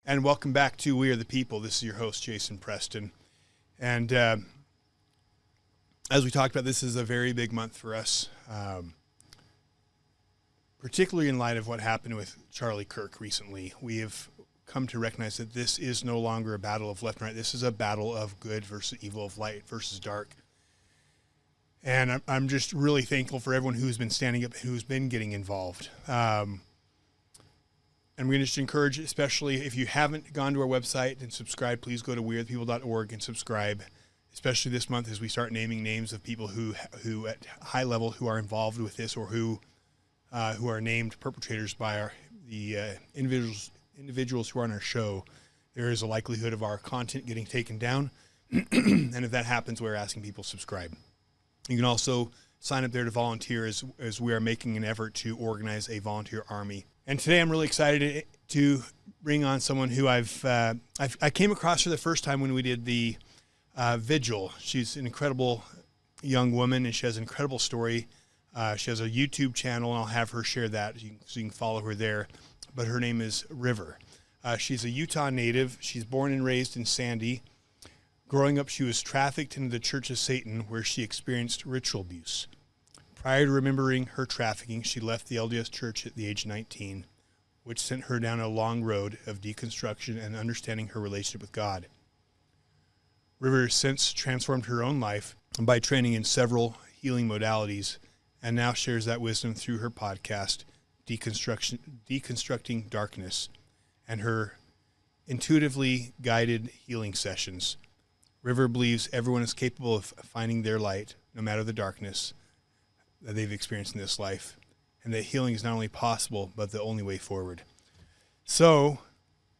And welcome back to We Are the People. This is your host, Jason Preston. And as we talked about, this is a very big month for us, particularly in light of what happened with Charlie Kirk recently. We have come to recognize that this is no longer a battle of left and right. This is a battle of good versus evil, of light versus dark. And I'm just really thankful for everyone who's been standing up, who's been getting involved. And we're going to just encourage, especially if you haven't gone to our website and subscribed, please go to wearethepeople.org and subscribe, especially this month as we start naming names of people who at high level who are involved with this, or who are named perpetrators by the individuals who are on our show. There is a likelihood of our content getting taken down. And if that happens, we're asking people to subscribe. You can also sign up there to volunteer as we are making an effort to organize a volunteer army. And today I'm really excited to bring on someone who I came across for the first time when we did the vigil. She's an incredible young woman, and she has an incredible story. She has a YouTube channel, and I'll have her share that so you can follow her there. But her name is River. She's a Utah native. She's born and raised in Sandy. Growing up, she was trafficked into the Church of Satan, where she experienced ritual abuse. Prior to remembering her trafficking, she left the LDS Church at the age of 19, which sent her down a long road of deconstruction and understanding her relationship with God. River has since transformed her own life by training in several healing modalities, and now shares that wisdom through her podcast, Deconstructing Darkness, and her intuitively guided healing sessions. River believes everyone is capable of finding their light, no matter the darkness that they've experienced in this life, and that healing is not only possible, but the only way forward. So,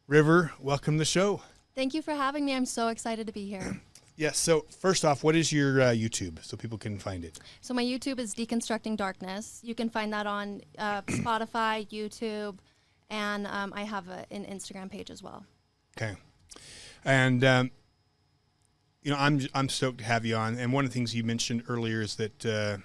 River, welcome to the show. Thank you for having me. I'm so excited to be here. Yes, so first off, what is your YouTube, so people can find it? So my YouTube is Deconstructing Darkness. You can find that on Spotify, YouTube, and I have an Instagram page as well. Okay. And, I'm stoked to have you on. And one of the things you mentioned earlier is that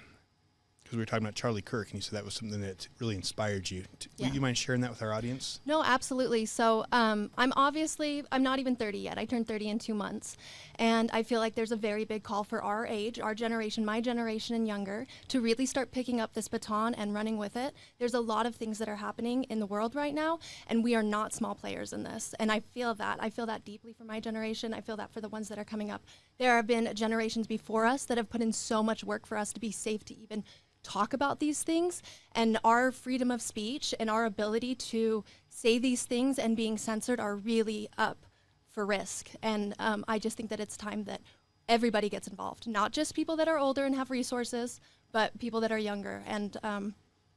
because we were talking about Charlie Kirk, and you said that was something that really inspired you. Yeah. Would you mind sharing that with our audience? No, absolutely. So I'm not even 30 yet. I turned 30 in 2 months. And I feel like there's a very big call for our age, our generation, my generation and younger, to really start picking up this baton and running with it. There's a lot of things that are happening in the world right now, and we are not small players in this. And I feel that. I feel that deeply for my generation. I feel that for the ones that are coming up. There have been generations before us that have put in so much work for us to be safe to even talk about these things, and our freedom of speech and our ability to say these things and being censored are really up for risk. And I just think that it's time that everybody gets involved, not just people that are older and have resources, but people that are younger. And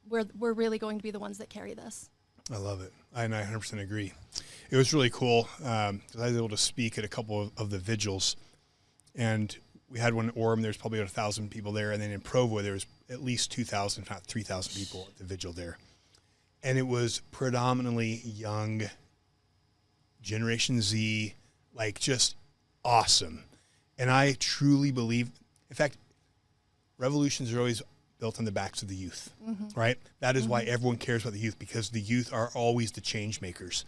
we're really going to be the ones that carry this. I love it. I 100% agree. It was really cool. I was able to speak at a couple of the vigils, and we had one in Orem. There's probably about 1,000 people there. And then in Provo, there was at least 2,000, if not 3,000 people at the vigil there. And it was predominantly young, Generation Z, like just awesome. And I truly believe, in fact, revolutions are always built on the backs of the youth, right? That is why everyone cares about the youth, because the youth are always the change makers.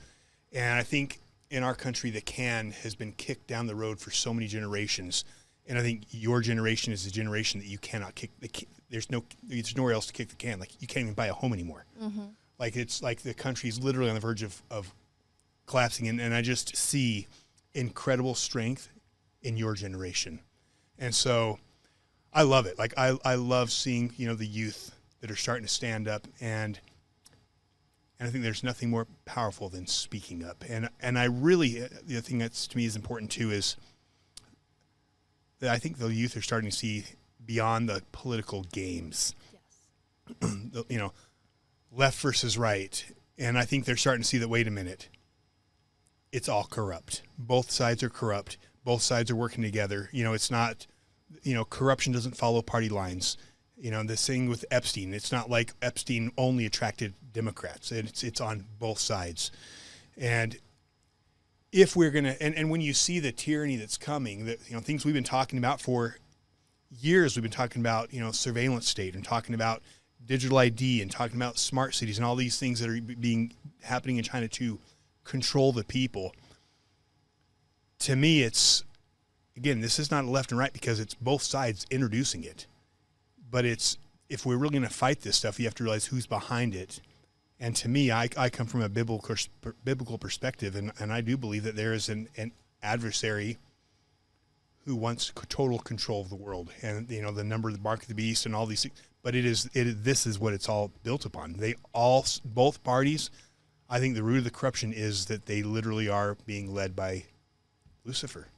And I think in our country, the can has been kicked down the road for so many generations. And I think your generation is the generation that you cannot kick the can. There's nowhere else to kick the can. Like, you can't even buy a home anymore. Like, it's like the country's literally on the verge of collapsing. And I just see incredible strength in your generation. And so I love it. Like, I love seeing, the youth that are starting to stand up. And I think there's nothing more powerful than speaking up. And I really, the thing that's to me is important too is that I think the youth are starting to see beyond the political games. Yes. Left versus right. And I think they're starting to see that, wait a minute, it's all corrupt. Both sides are corrupt. Both sides are working together. It's not, corruption doesn't follow party lines. This thing with Epstein, it's not like Epstein only attracted Democrats. It's on both sides. And if we're going to, and when you see the tyranny that's coming, that, things we've been talking about for years, we've been talking about, surveillance state, and talking about digital ID, and talking about smart cities and all these things that are happening in China to control the people. To me, it's, again, this is not left and right because it's both sides introducing it. But it's, if we're really going to fight this stuff, you have to realize who's behind it. And to me, I come from a biblical perspective, and I do believe that there is an adversary who wants total control of the world, and the number, the mark of the beast, and all these things. But this is what it's all built upon. Both parties, I think the root of the corruption is that they literally are being led by Lucifer.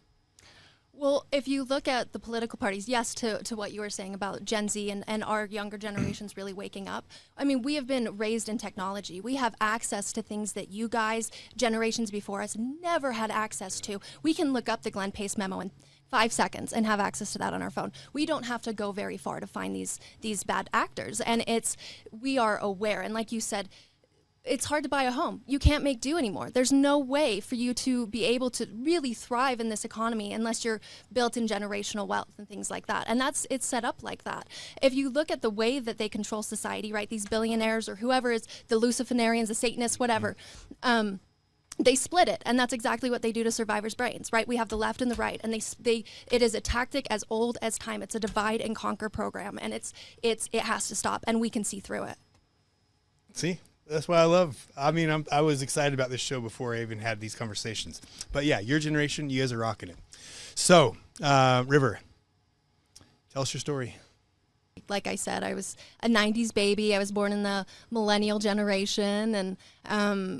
Well, if you look at the political parties, yes, to what you were saying about Gen Z and our younger generations really waking up. I mean, we have been raised in technology. We have access to things that you guys, generations before us, never had access to. We can look up the Glenn Pace memo in 5 seconds and have access to that on our phone. We don't have to go very far to find these bad actors. And we are aware. And like you said, it's hard to buy a home. You can't make do anymore. There's no way for you to be able to really thrive in this economy unless you're built in generational wealth and things like that. And it's set up like that. If you look at the way that they control society, right, these billionaires or whoever is the Luciferians, the Satanists, whatever, they split it, and that's exactly what they do to survivors' brains, right? We have the left and the right, and it is a tactic as old as time. It's a divide and conquer program, and it has to stop, and we can see through it. See? That's what I love. I mean, I was excited about this show before I even had these conversations. But yeah, your generation, you guys are rocking it. So, River, tell us your story. Like I said, I was a 90s baby. I was born in the millennial generation and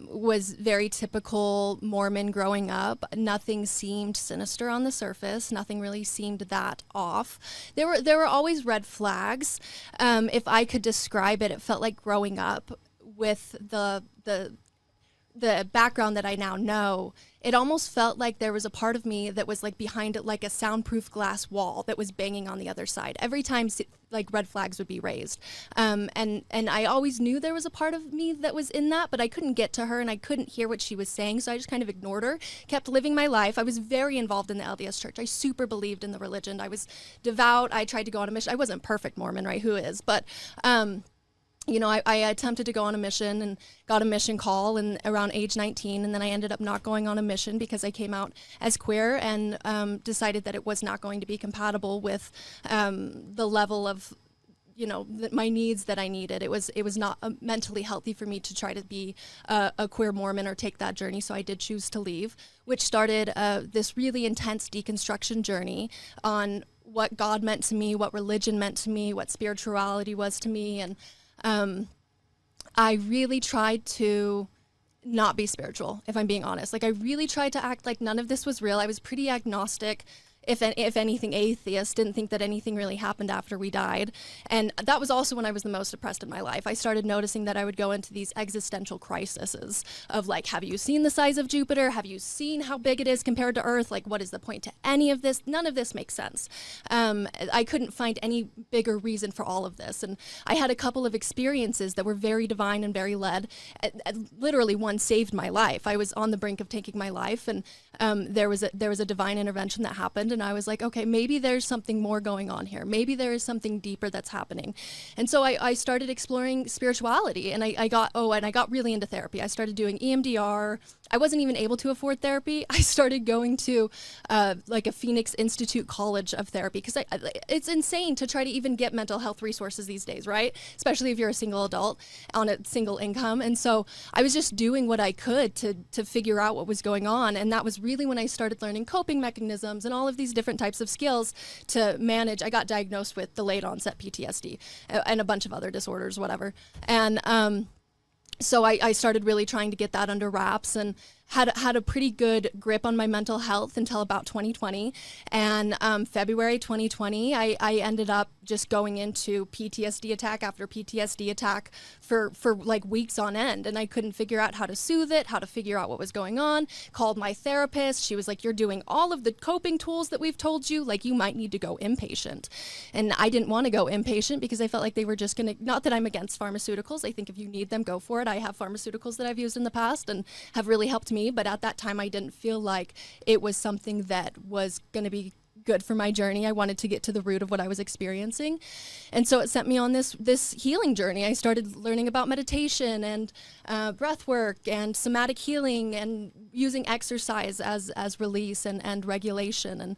was very typical Mormon growing up. Nothing seemed sinister on the surface. Nothing really seemed that off. There were always red flags. If I could describe it, it felt like growing up with the background that I now know, it almost felt like there was a part of me that was like behind it, like a soundproof glass wall that was banging on the other side every time like red flags would be raised. And I always knew there was a part of me that was in that, but I couldn't get to her and I couldn't hear what she was saying. So I just kind of ignored her, kept living my life. I was very involved in the LDS church. I super believed in the religion. I was devout. I tried to go on a mission. I wasn't perfect Mormon, right? Who is? But, I attempted to go on a mission and got a mission call around age 19, and then I ended up not going on a mission because I came out as queer and decided that it was not going to be compatible with the level of, my needs that I needed. It was not mentally healthy for me to try to be a queer Mormon or take that journey, so I did choose to leave, which started this really intense deconstruction journey on what God meant to me, what religion meant to me, what spirituality was to me, and I really tried to not be spiritual, if I'm being honest. Like, I really tried to act like none of this was real. I was pretty agnostic, if anything, atheist, didn't think that anything really happened after we died. And that was also when I was the most depressed in my life. I started noticing that I would go into these existential crises of like, have you seen the size of Jupiter? Have you seen how big it is compared to Earth? Like, what is the point to any of this? None of this makes sense. I couldn't find any bigger reason for all of this. And I had a couple of experiences that were very divine and very led. Literally, one saved my life. I was on the brink of taking my life, and there was a divine intervention that happened. And I was like, okay, maybe there's something more going on here. Maybe there is something deeper that's happening. And so I started exploring spirituality, and I got really into therapy. I started doing EMDR. I wasn't even able to afford therapy. I started going to like a Phoenix Institute College of Therapy, because it's insane to try to even get mental health resources these days, right? Especially if you're a single adult on a single income. And so I was just doing what I could to figure out what was going on. And that was really when I started learning coping mechanisms and all of these different types of skills to manage. I got diagnosed with delayed onset PTSD and a bunch of other disorders, whatever. And so I started really trying to get that under wraps, and had a pretty good grip on my mental health until about 2020. And February 2020, I ended up just going into PTSD attack after PTSD attack for like weeks on end. And I couldn't figure out how to soothe it, how to figure out what was going on. Called my therapist. She was like, you're doing all of the coping tools that we've told you. Like, you might need to go inpatient. And I didn't want to go inpatient because I felt like they were just going to, not that I'm against pharmaceuticals. I think if you need them, go for it. I have pharmaceuticals that I've used in the past and have really helped me. But at that time, I didn't feel like it was something that was going to be good for my journey. I wanted to get to the root of what I was experiencing. And so it sent me on this healing journey. I started learning about meditation and breath work and somatic healing and using exercise as release and regulation. And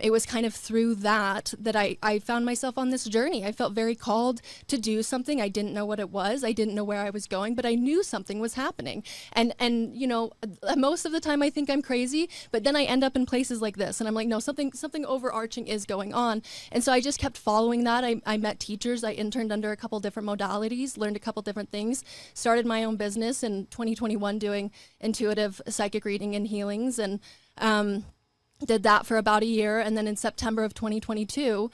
it was kind of through that I found myself on this journey. I felt very called to do something. I didn't know what it was. I didn't know where I was going, but I knew something was happening. And you know, most of the time I think I'm crazy, but then I end up in places like this and I'm like, no, something overarching is going on. And so I just kept following that. I met teachers. I interned under a couple different modalities, learned a couple different things, started my own business in 2021 doing intuitive psychic reading and healings, and did that for about a year. And then in September of 2022,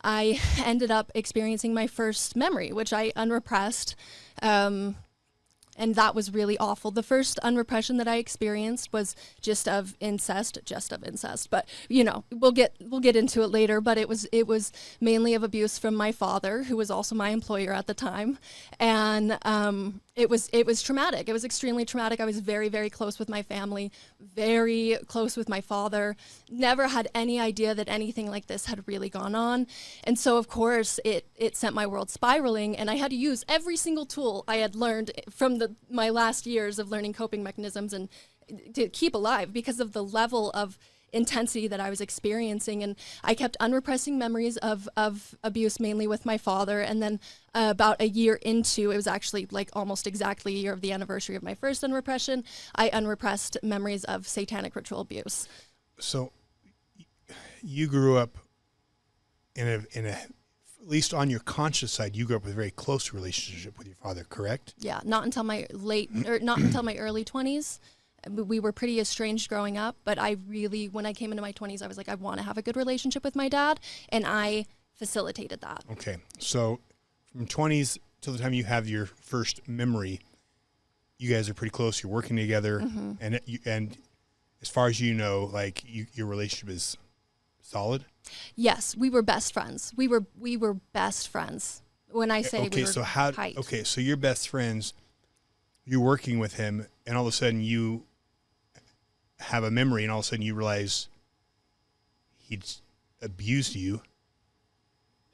I ended up experiencing my first memory, which I unrepressed. And that was really awful. The first unrepression that I experienced was just of incest. But you know, we'll get into it later. But it was mainly of abuse from my father, who was also my employer at the time, and it was traumatic. It was extremely traumatic. I was very, very close with my family, very close with my father. Never had any idea that anything like this had really gone on, and so of course it sent my world spiraling. And I had to use every single tool I had learned from my last years of learning coping mechanisms and to keep alive, because of the level of intensity that I was experiencing. And I kept unrepressing memories of abuse, mainly with my father. And then about a year into, it was actually like almost exactly a year of the anniversary of my first unrepression, I unrepressed memories of satanic ritual abuse. So you grew up in a at least on your conscious side, you grew up with a very close relationship with your father, correct? Yeah, not until my early 20s. We were pretty estranged growing up, but I really, when I came into my 20s, I was like, I want to have a good relationship with my dad, and I facilitated that. Okay, so from 20s till the time you have your first memory, you guys are pretty close. You're working together, and as far as you know, like your relationship is solid. Yes, we were best friends. We were best friends. When I say we were tight. Okay, so you're best friends. You're working with him, and all of a sudden you have a memory, and all of a sudden you realize he'd abused you.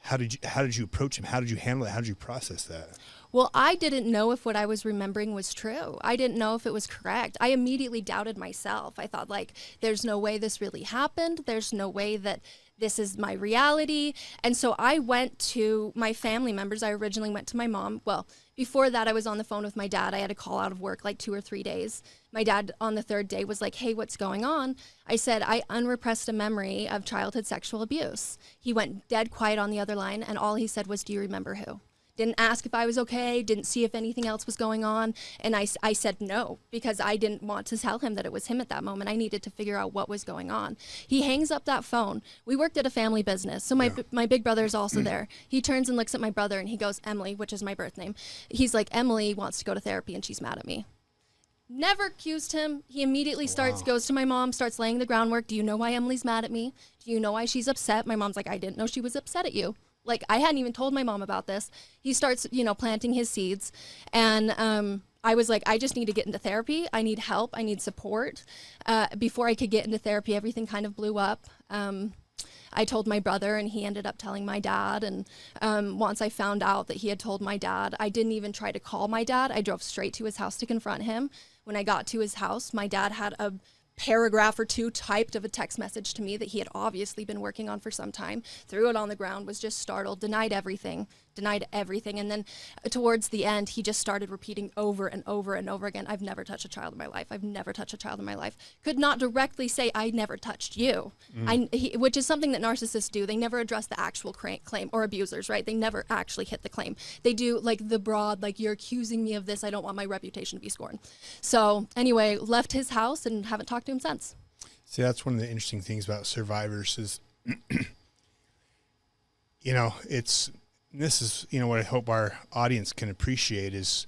How did you approach him? How did you handle it? How did you process that? Well, I didn't know if what I was remembering was true. I didn't know if it was correct. I immediately doubted myself. I thought, like, there's no way this really happened. There's no way that this is my reality. And so I went to my family members. I originally went to my mom. Well, before that, I was on the phone with my dad. I had a call out of work like 2 or 3 days. My dad on the third day was like, hey, what's going on? I said, I unrepressed a memory of childhood sexual abuse. He went dead quiet on the other line, and all he said was, do you remember who? Didn't ask if I was okay, didn't see if anything else was going on. And I said no, because I didn't want to tell him that it was him at that moment. I needed to figure out what was going on. He hangs up that phone. We worked at a family business, so my big brother is also there. He turns and looks at my brother, and he goes, Emily, which is my birth name. He's like, Emily wants to go to therapy, and she's mad at me. Never accused him. He immediately goes to my mom, starts laying the groundwork. Do you know why Emily's mad at me? Do you know why she's upset? My mom's like, I didn't know she was upset at you. Like, I hadn't even told my mom about this. He starts, planting his seeds. And I was like, I just need to get into therapy. I need help. I need support. Before I could get into therapy, everything kind of blew up. I told my brother, and he ended up telling my dad. And once I found out that he had told my dad, I didn't even try to call my dad. I drove straight to his house to confront him. When I got to his house, my dad had a paragraph or two typed of a text message to me that he had obviously been working on for some time, threw it on the ground, was just startled, denied everything. And then towards the end, he just started repeating over and over and over again, I've never touched a child in my life. I've never touched a child in my life. Could not directly say, I never touched you, which is something that narcissists do. They never address the actual claim, or abusers, right? They never actually hit the claim. They do like the broad, like, you're accusing me of this. I don't want my reputation to be scorned. So anyway, left his house and haven't talked to him since. See, that's one of the interesting things about survivors is, this is, what I hope our audience can appreciate is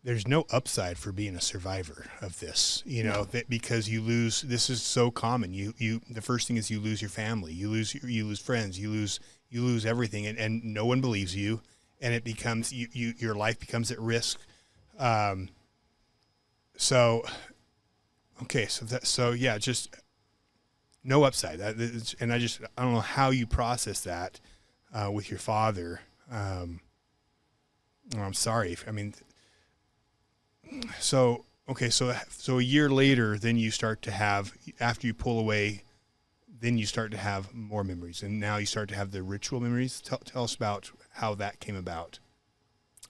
there's no upside for being a survivor of this, that because you lose, this is so common. The first thing is you lose your family, you lose friends, you lose everything, and no one believes you, and it becomes, your life becomes at risk. Just no upside. And I don't know how you process that with your father. I'm sorry. So a year later, then you start to have, after you pull away, then you start to have more memories, and now you start to have the ritual memories. Tell us about how that came about.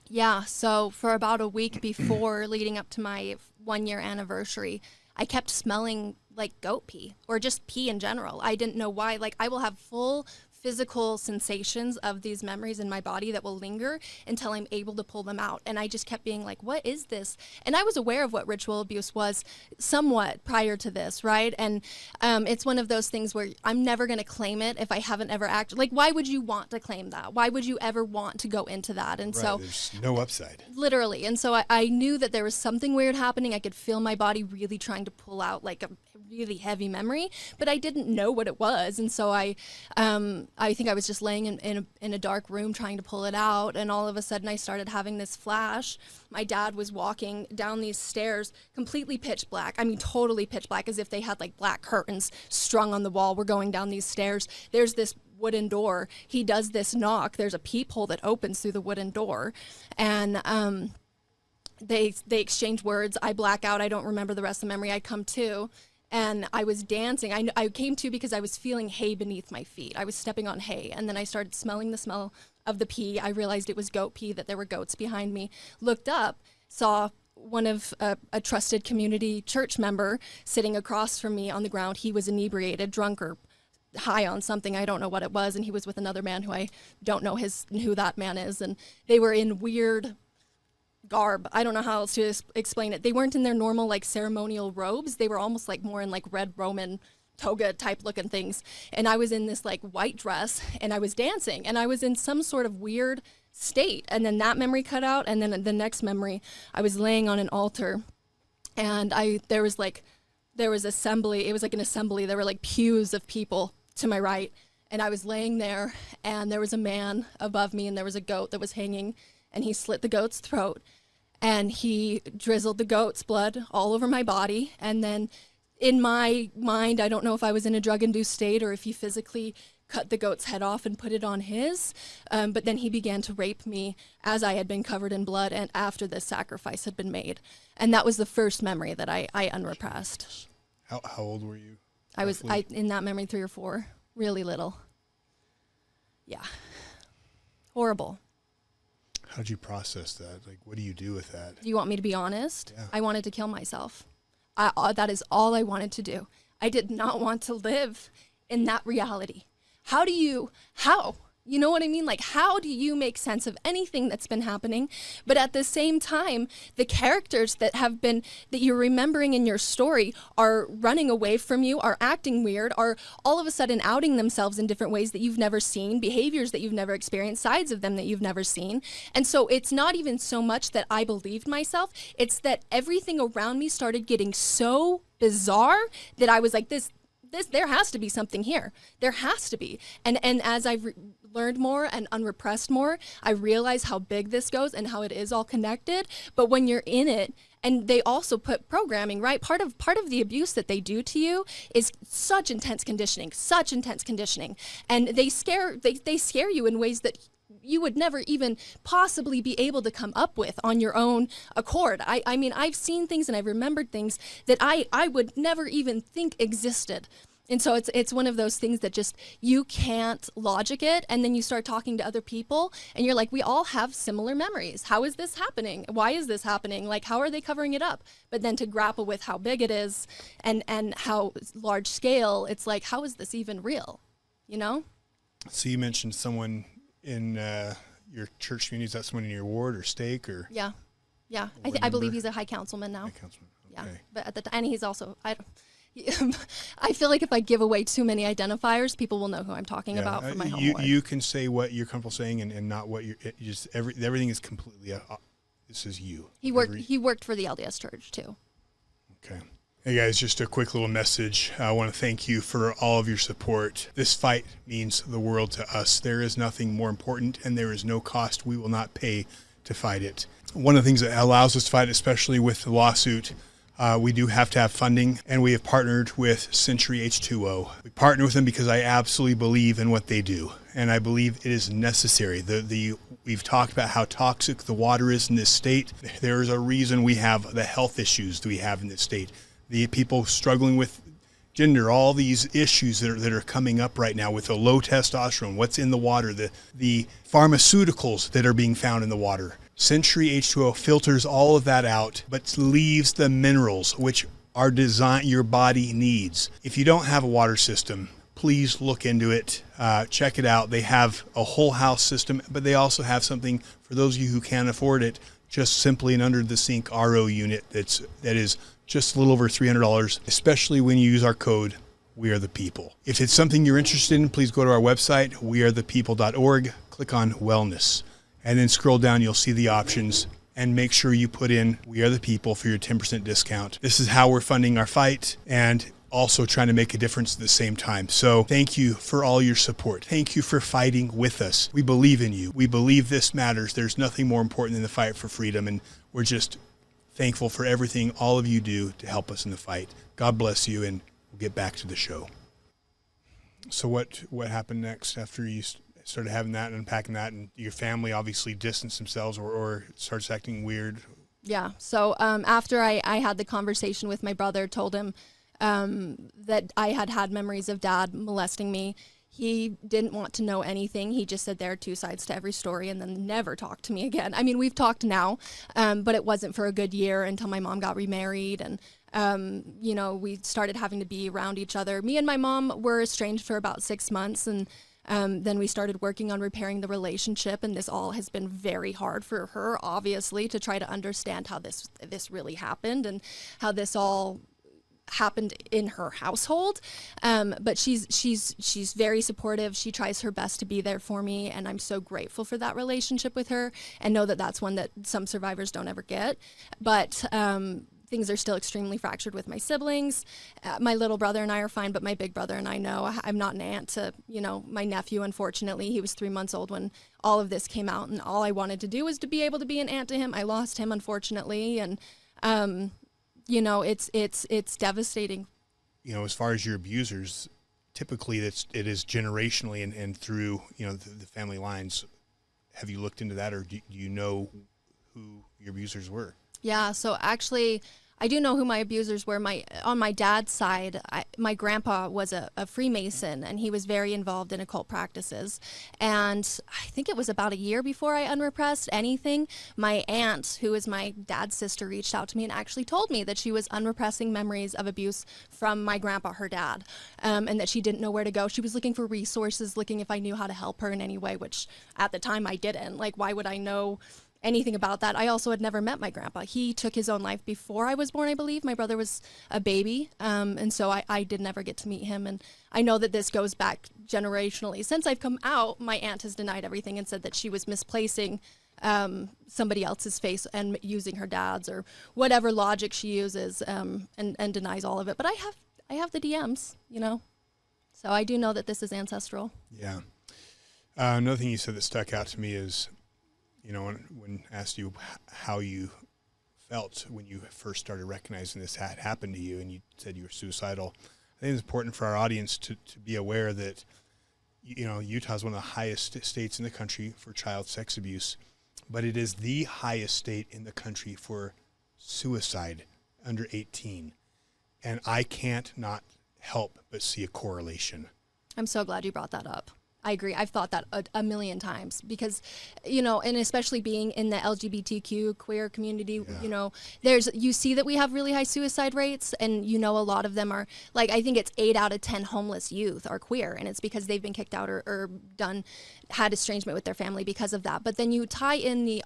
Yeah, so for about a week before leading up to my 1-year anniversary, I kept smelling like goat pee or just pee in general. I didn't know why. Like, I will have full physical sensations of these memories in my body that will linger until I'm able to pull them out. And I just kept being like, what is this? And I was aware of what ritual abuse was somewhat prior to this, right? And it's one of those things where I'm never going to claim it if I haven't ever acted. Like, why would you want to claim that? Why would you ever want to go into that? And so there's no upside. Literally. And so I knew that there was something weird happening. I could feel my body really trying to pull out like a really heavy memory, but I didn't know what it was. And so I think I was just laying in a dark room trying to pull it out, and all of a sudden I started having this flash. My dad was walking down these stairs, completely pitch black. I mean, totally pitch black, as if they had like black curtains strung on the wall. We're going down these stairs. There's this wooden door. He does this knock. There's a peephole that opens through the wooden door, and they exchange words. I black out. I don't remember the rest of the memory. I come to. And I was dancing. I came to because I was feeling hay beneath my feet. I was stepping on hay. And then I started smelling the smell of the pee. I realized it was goat pee, that there were goats behind me. Looked up, saw one of a trusted community church member sitting across from me on the ground. He was inebriated, drunk, or high on something. I don't know what it was. And he was with another man who I don't know who that man is. And they were in weird garb. I don't know how else to explain it. They weren't in their normal like ceremonial robes. They were almost like more in like red Roman toga type looking things. And I was in this like white dress and I was dancing and I was in some sort of weird state. And then that memory cut out. And then the next memory, I was laying on an altar and there was assembly. It was like an assembly. There were like pews of people to my right. And I was laying there and there was a man above me and there was a goat that was hanging. And he slit the goat's throat, and he drizzled the goat's blood all over my body. And then in my mind, I don't know if I was in a drug-induced state or if he physically cut the goat's head off and put it on his, but then he began to rape me as I had been covered in blood and after the sacrifice had been made. And that was the first memory that I unrepressed. How old were you? I was in that memory 3 or 4, really little. Yeah. Horrible. How did you process that? Like, what do you do with that? Do you want me to be honest? Yeah. I wanted to kill myself. That is all I wanted to do. I did not want to live in that reality. How? You know what I mean? Like, how do you make sense of anything that's been happening? But at the same time, the characters that you're remembering in your story are running away from you, are acting weird, are all of a sudden outing themselves in different ways that you've never seen, behaviors that you've never experienced, sides of them that you've never seen. And so it's not even so much that I believed myself, it's that everything around me started getting so bizarre that I was like, there has to be something here. There has to be. And as I've learned more and unrepressed more, I realize how big this goes and how it is all connected. But when you're in it, and they also put programming, right? Part of the abuse that they do to you is such intense conditioning. And they scare you in ways that you would never even possibly be able to come up with on your own accord. I mean, I've seen things and I've remembered things that I would never even think existed. And so it's one of those things that just, you can't logic it. And then you start talking to other people and you're like, we all have similar memories. How is this happening? Why is this happening? Like, how are they covering it up? But then to grapple with how big it is and how large scale, it's like, how is this even real? You know? So you mentioned someone in your church community. Is that someone in your ward or stake or? Yeah. I believe he's a high councilman now. High councilman. Okay. Yeah. But at the time, and he's also, I feel like if I give away too many identifiers, people will know who I'm talking about from my homework. You can say what you're comfortable saying and not what everything is completely, this is you. He worked for the LDS Church too. Okay. Hey guys, just a quick little message. I want to thank you for all of your support. This fight means the world to us. There is nothing more important and there is no cost we will not pay to fight it. One of the things that allows us to fight, especially with the lawsuit We do have to have funding, and we have partnered with Sentry H2O. We partner with them because I absolutely believe in what they do, and I believe it is necessary. We've talked about how toxic the water is in this state. There is a reason we have the health issues that we have in this state. The people struggling with gender, all these issues that are coming up right now with the low testosterone, what's in the water, the pharmaceuticals that are being found in the water. Sentry H2O filters all of that out, but leaves the minerals which are designed your body needs. If you don't have a water system, please look into it. Check it out. They have a whole house system, but they also have something for those of you who can't afford it, just simply an under the sink RO unit that is just a little over $300, especially when you use our code, We Are the People. If it's something you're interested in, please go to our website, wearethepeople.org, click on Wellness, and then scroll down. You'll see the options, and make sure you put in We Are the People for your 10% discount. This is how we're funding our fight and also trying to make a difference at the same time. So thank you for all your support. Thank you for fighting with us. We believe in you. We believe this matters. There's nothing more important than the fight for freedom, and we're just thankful for everything all of you do to help us in the fight. God bless you, and we'll get back to the show. So what happened next after you started having that and unpacking that, and your family obviously distanced themselves or starts acting weird? Yeah. So after I had the conversation with my brother, told him that I had memories of Dad molesting me. He didn't want to know anything. He just said there are two sides to every story, and then never talked to me again. I mean, we've talked now, but it wasn't for a good year until my mom got remarried, and we started having to be around each other. Me and my mom were estranged for about 6 months, and then we started working on repairing the relationship, and this all has been very hard for her, obviously, to try to understand how this really happened and how this all happened in her household. But she's very supportive. She tries her best to be there for me, and I'm so grateful for that relationship with her, and know that that's one that some survivors don't ever get. But things are still extremely fractured with my siblings. My little brother and I are fine, but my big brother and I know I'm not an aunt to, my nephew. Unfortunately, he was 3 months old when all of this came out, and all I wanted to do was to be able to be an aunt to him. I lost him, unfortunately, and it's devastating. As far as your abusers, typically it is generationally and through, the family lines. Have you looked into that, or do you know who your abusers were? Yeah, so actually, I do know who my abusers were. On my dad's side, my grandpa was a Freemason, and he was very involved in occult practices. And I think it was about a year before I unrepressed anything, my aunt, who is my dad's sister, reached out to me and actually told me that she was unrepressing memories of abuse from my grandpa, her dad, and that she didn't know where to go. She was looking for resources, looking if I knew how to help her in any way, which at the time I didn't. Like, why would I know anything about that? I also had never met my grandpa. He took his own life before I was born, I believe. My brother was a baby, and so I did never get to meet him. And I know that this goes back generationally. Since I've come out, my aunt has denied everything and said that she was misplacing somebody else's face and using her dad's, or whatever logic she uses, and denies all of it. But I have the DMs, so I do know that this is ancestral. Yeah. Another thing you said that stuck out to me is, when I asked you how you felt when you first started recognizing this had happened to you, and you said you were suicidal. I think it's important for our audience to be aware that, Utah is one of the highest states in the country for child sex abuse, but it is the highest state in the country for suicide under 18. And I can't not help but see a correlation. I'm so glad you brought that up. I agree. I've thought that a million times because, and especially being in the LGBTQ queer community, you see that we have really high suicide rates, and a lot of them are, like, I think it's 8 out of 10 homeless youth are queer, and it's because they've been kicked out or had estrangement with their family because of that. But then you tie in the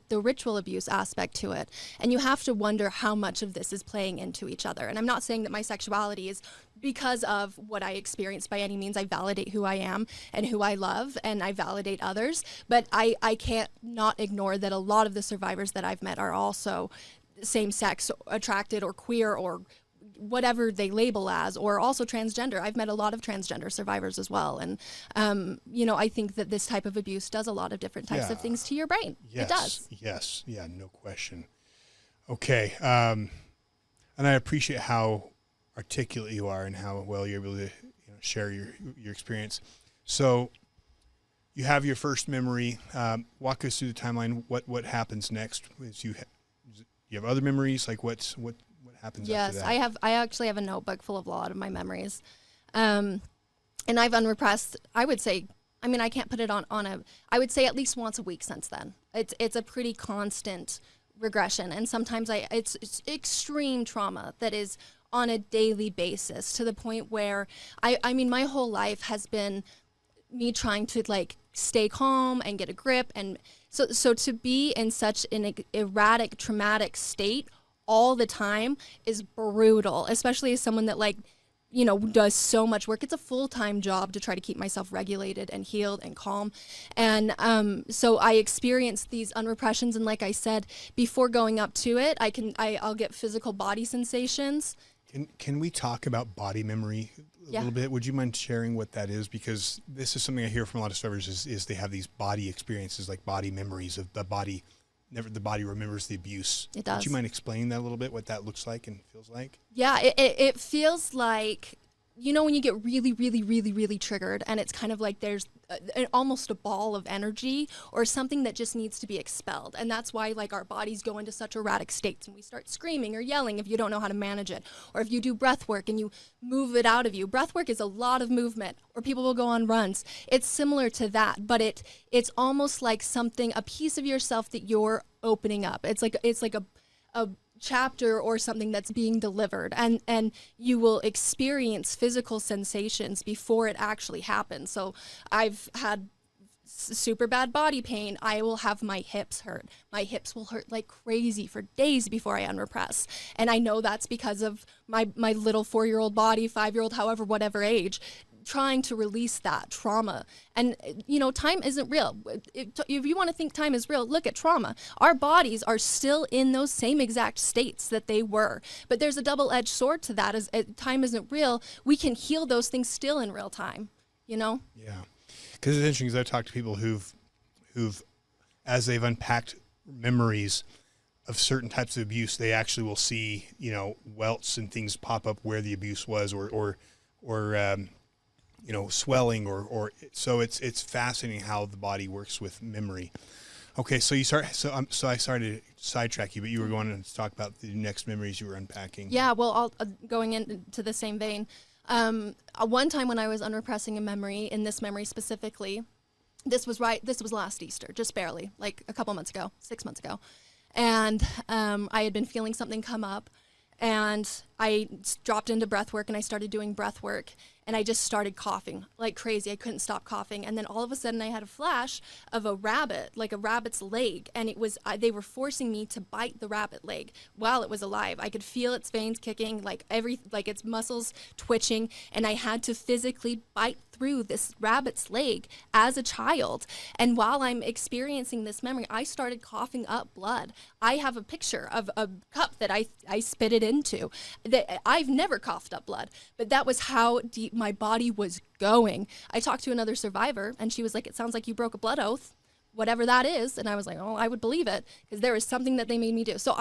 ritual abuse aspect to it, and you have to wonder how much of this is playing into each other. And I'm not saying that my sexuality is because of what I experienced by any means. I validate who I am and who I love, and I validate others. But I can't not ignore that a lot of the survivors that I've met are also same-sex attracted or queer or whatever they label as, or also transgender. I've met a lot of transgender survivors as well. And, I think that this type of abuse does a lot of different types of things to your brain. Yes, it does. Yes. Yeah, no question. Okay. And I appreciate how articulate you are and how well you're able to share your experience. So you have your first memory. Walk us through the timeline. What happens next? You have other memories? Like what happens after that? Yes, I actually have a notebook full of a lot of my memories. And I've unrepressed, I would say, I mean, I can't put it on I would say at least once a week since then. It's a pretty constant regression. And sometimes it's extreme trauma that is on a daily basis, to the point where I mean, my whole life has been me trying to like stay calm and get a grip. And so to be in such an erratic, traumatic state all the time is brutal, especially as someone that like, does so much work. It's a full-time job to try to keep myself regulated and healed and calm. And so I experienced these unrepressions. And like I said, before going up to it, I'll get physical body sensations. Can we talk about body memory a little bit? Would you mind sharing what that is? Because this is something I hear from a lot of survivors is they have these body experiences, like body memories of the body. The body remembers the abuse. It does. Would you mind explaining that a little bit, what that looks like and feels like? Yeah, it feels like, when you get really, really, really, really triggered, and it's kind of like there's almost a ball of energy or something that just needs to be expelled. And that's why like our bodies go into such erratic states and we start screaming or yelling if you don't know how to manage it. Or if you do breath work and you move it out of you. Breath work is a lot of movement, or people will go on runs. It's similar to that, but it's almost like a piece of yourself that you're opening up. It's like a chapter or something that's being delivered, and you will experience physical sensations before it actually happens. So I've had super bad body pain. I will have my hips hurt. My hips will hurt like crazy for days before I unrepress. And I know that's because of my little 4-year-old body, 5-year-old, however, whatever age, trying to release that trauma. And time isn't real. If you want to think time is real, look at trauma. Our bodies are still in those same exact states that they were, but there's a double-edged sword to that. As time isn't real, we can heal those things still in real time. Yeah, because it's interesting, because I've talked to people who've as they've unpacked memories of certain types of abuse, they actually will see welts and things pop up where the abuse was, or swelling, or so it's fascinating how the body works with memory. Okay, so I started to sidetrack you, but you were going to talk about the next memories you were unpacking. Yeah, well, going into the same vein, one time when I was unrepressing a memory, in this memory specifically, this was last Easter, just barely, like a couple months ago, 6 months ago, and I had been feeling something come up. And I dropped into breath work, and I started doing breath work, and I just started coughing like crazy. I couldn't stop coughing. And then all of a sudden I had a flash of a rabbit, like a rabbit's leg. And they were forcing me to bite the rabbit leg while it was alive. I could feel its veins kicking, like its muscles twitching. And I had to physically bite through this rabbit's leg as a child. And while I'm experiencing this memory, I started coughing up blood. I have a picture of a cup that I spit it into. I've never coughed up blood, but that was how deep my body was going. I talked to another survivor, and she was like, "It sounds like you broke a blood oath, whatever that is." And I was like, "Oh, I would believe it, because there is something that they made me do." So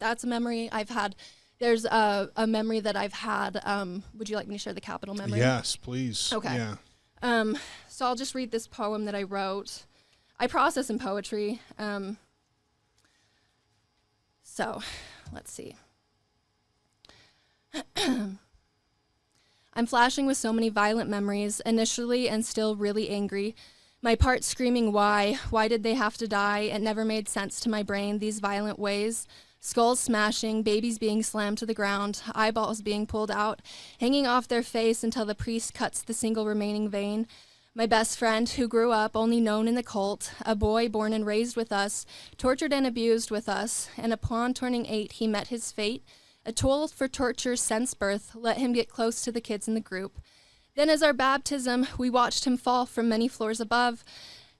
that's a memory I've had. There's a memory that I've had. Would you like me to share the capital memory? Yes, please. Okay. Yeah. So I'll just read this poem that I wrote. I process in poetry. So let's see. I'm flashing with so many violent memories, initially and still really angry. My part screaming, why? Why did they have to die? It never made sense to my brain, these violent ways. Skulls smashing, babies being slammed to the ground, eyeballs being pulled out, hanging off their face until the priest cuts the single remaining vein. My best friend, who grew up only known in the cult, a boy born and raised with us, tortured and abused with us, and upon turning 8, he met his fate. A tool for torture since birth, let him get close to the kids in the group. Then as our baptism, we watched him fall from many floors above.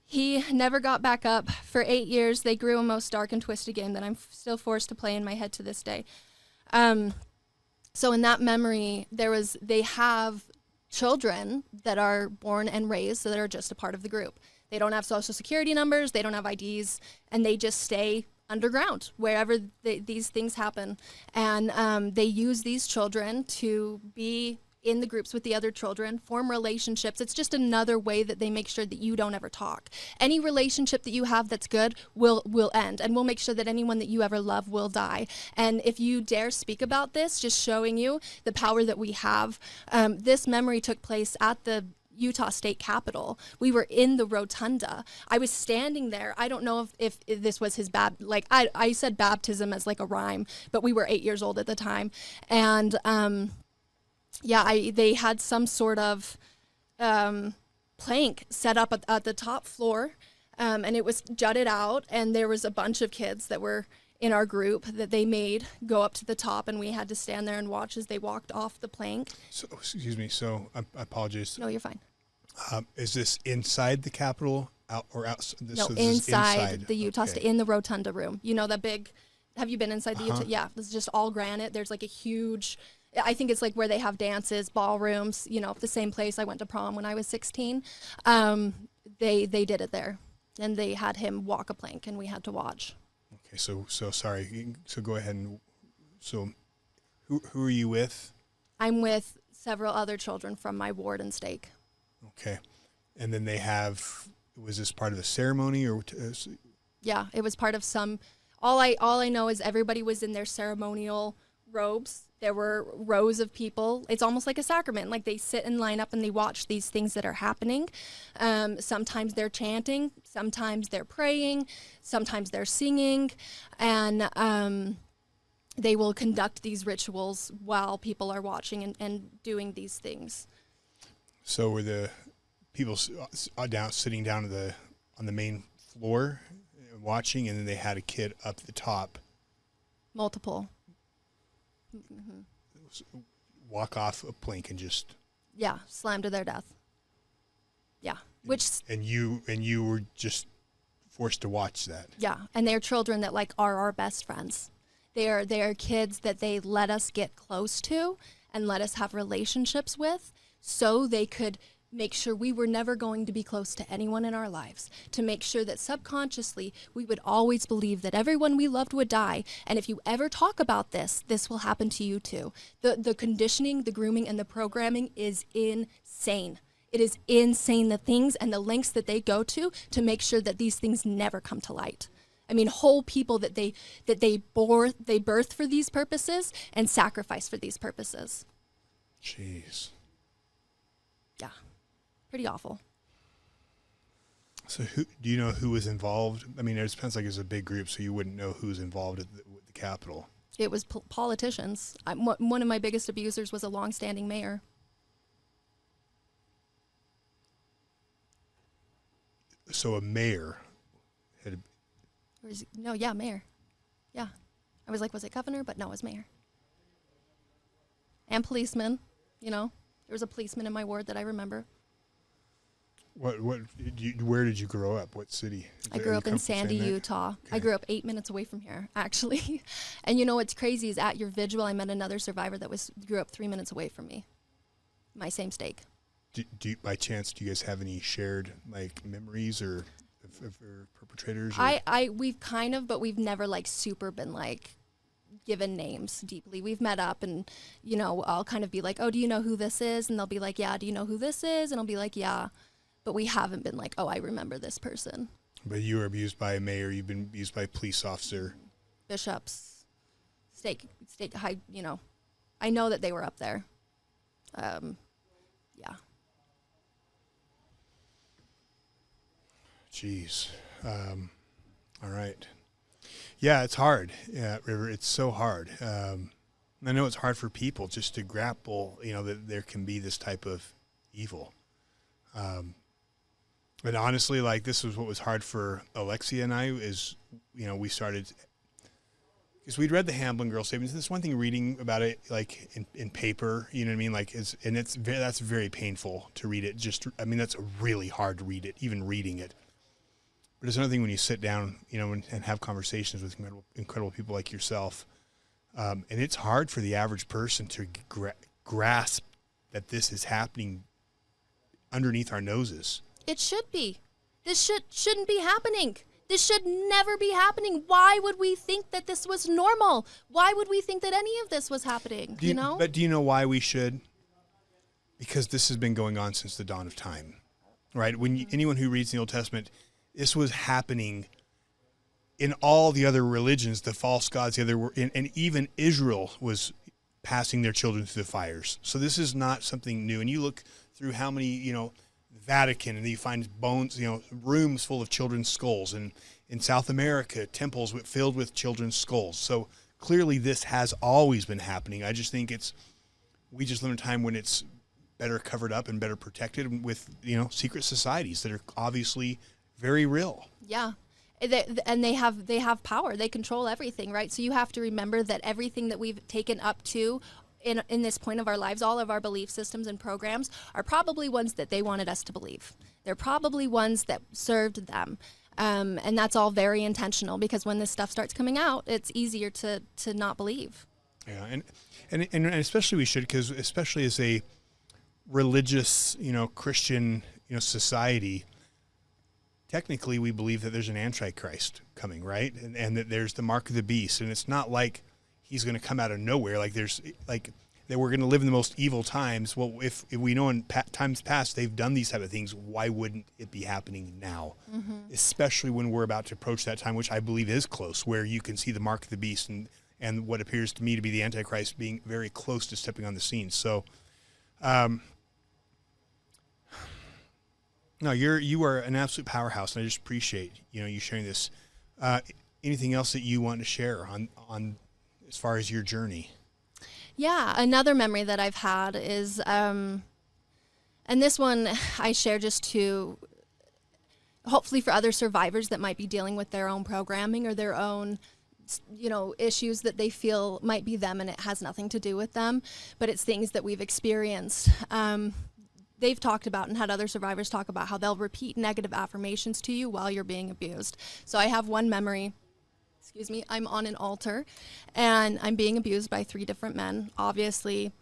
He never got back up. For 8 years, they grew a most dark and twisted game that I'm still forced to play in my head to this day. So in that memory, they have children that are born and raised so that are just a part of the group. They don't have social security numbers, they don't have IDs, and they just stay underground, wherever these things happen. And they use these children to be in the groups with the other children, form relationships. It's just another way that they make sure that you don't ever talk. Any relationship that you have that's good will end, and we'll make sure that anyone that you ever love will die. And if you dare speak about this, just showing you the power that we have. This memory took place at the Utah State Capitol. We were in the rotunda. I was standing there. I don't know if this was his I said baptism as like a rhyme, but we were 8 years old at the time. And they had some sort of plank set up at the top floor, and it was jutted out, and there was a bunch of kids that were in our group that they made go up to the top, and we had to stand there and watch as they walked off the plank. So, excuse me. So I apologize. No, you're fine. Is this inside the Capitol or outside? No, inside the Utah State, in the rotunda room. You know, that big, have you been inside the Utah? Yeah, it's just all granite. There's like a huge, I think it's like where they have dances, ballrooms, you know, the same place I went to prom when I was 16. They did it there, and they had him walk a plank, and we had to watch. Okay, so sorry. So go ahead and, so who are you with? I'm with several other children from my ward and stake. Okay. And then was this part of the ceremony or? Yeah, it was part of all I know is everybody was in their ceremonial robes. There were rows of people. It's almost like a sacrament. Like they sit and line up and they watch these things that are happening. Sometimes they're chanting, sometimes they're praying, sometimes they're singing, and they will conduct these rituals while people are watching and doing these things. So were the people sitting down on the main floor watching, and then they had a kid up at the top? Multiple. Mm-hmm. Walk off a plank and just... Yeah, slam to their death. Yeah. And you were just forced to watch that. Yeah, and they're children that are our best friends. They are kids that they let us get close to and let us have relationships with, so they could make sure we were never going to be close to anyone in our lives, to make sure that subconsciously we would always believe that everyone we loved would die, and if you ever talk about this will happen to you too. The conditioning, the grooming, and the programming is insane. It is insane, the things and the lengths that they go to make sure that these things never come to light. I mean, whole people that they birth for these purposes and sacrifice for these purposes. Jeez. Yeah, pretty awful. So do you know who was involved? I mean, it depends, like it's a big group, so you wouldn't know who's involved with the Capitol. It was politicians. One of my biggest abusers was a longstanding mayor. So a mayor had... mayor. Yeah. I was like, was it governor? But no, it was mayor. And policemen, you know. There was a policeman in my ward that I remember. Where did you grow up? What city? I grew up in Sandy, Utah. Okay. I grew up 8 minutes away from here, actually. And you know what's crazy is at your vigil, I met another survivor that grew up 3 minutes away from me. My same stake. By chance, do you guys have any shared memories or perpetrators? We've kind of, but we've never super been given names deeply. We've met up and, you know, I'll kind of be like, oh, do you know who this is? And they'll be like, yeah, do you know who this is? And I'll be like, yeah. But we haven't been like, oh, I remember this person. But you were abused by a mayor. You've been abused by a police officer. Bishops, stake high, you know. I know that they were up there. Yeah. Jeez. All right. Yeah, it's hard. Yeah, River, it's so hard. I know it's hard for people just to grapple, you know, that there can be this type of evil. But honestly, this was what was hard for Alexia and I is, you know, we started, because we'd read the Hamblin Girl Statements. This one thing reading about it, in paper, you know what I mean? That's very painful to read it. That's really hard to read it, even reading it. But it's another thing when you sit down, you know, and have conversations with incredible people like yourself. And it's hard for the average person to grasp that this is happening underneath our noses. It should be. This shouldn't be happening. This should never be happening. Why would we think that this was normal? Why would we think that any of this was happening? You know? But do you know why we should? Because this has been going on since the dawn of time, right? When anyone who reads the Old Testament, this was happening in all the other religions, the false gods, and even Israel was passing their children through the fires. So this is not something new. And you look through how many, Vatican, and you find bones, rooms full of children's skulls, and in South America, temples filled with children's skulls. So clearly this has always been happening. I just think we just live in a time when it's better covered up and better protected with, secret societies that are obviously very real. Yeah. And they have power. They control everything, right? So you have to remember that everything that we've taken up to in this point of our lives, all of our belief systems and programs are probably ones that they wanted us to believe. They're probably ones that served them. And that's all very intentional, because when this stuff starts coming out, it's easier to not believe. Yeah, and especially we should, because especially as a religious, Christian, society, technically we believe that there's an Antichrist coming, right? And that there's the mark of the beast. And it's not like he's going to come out of nowhere. Like that we're going to live in the most evil times. Well, if we know in times past they've done these type of things, why wouldn't it be happening now? Mm-hmm. Especially when we're about to approach that time, which I believe is close, where you can see the mark of the beast and what appears to me to be the Antichrist being very close to stepping on the scene. So, no, you are an absolute powerhouse, and I just appreciate you sharing this. Anything else that you want to share on as far as your journey? Yeah, another memory that I've had is, and this one I share just to hopefully for other survivors that might be dealing with their own programming or their own issues that they feel might be them, and it has nothing to do with them, but it's things that we've experienced. They've talked about and had other survivors talk about how they'll repeat negative affirmations to you while you're being abused. So I have one memory, I'm on an altar and I'm being abused by 3 different men, obviously,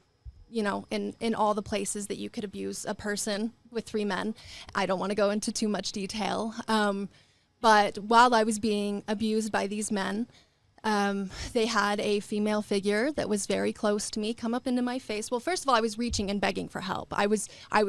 in all the places that you could abuse a person with 3 men. I don't want to go into too much detail. But while I was being abused by these men, they had a female figure that was very close to me come up into my face. Well, first of all, I was reaching and begging for help. I was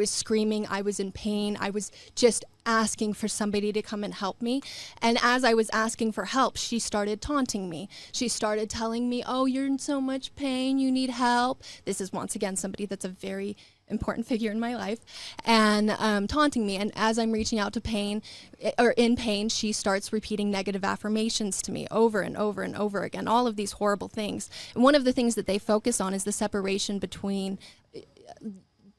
screaming. I was in pain. I was just asking for somebody to come and help me. And as I was asking for help, she started taunting me. She started telling me, "Oh, you're in so much pain. You need help." This is once again somebody that's a very important figure in my life, and taunting me. And as I'm reaching out in pain, she starts repeating negative affirmations to me over and over and over again, all of these horrible things. And one of the things that they focus on is the separation between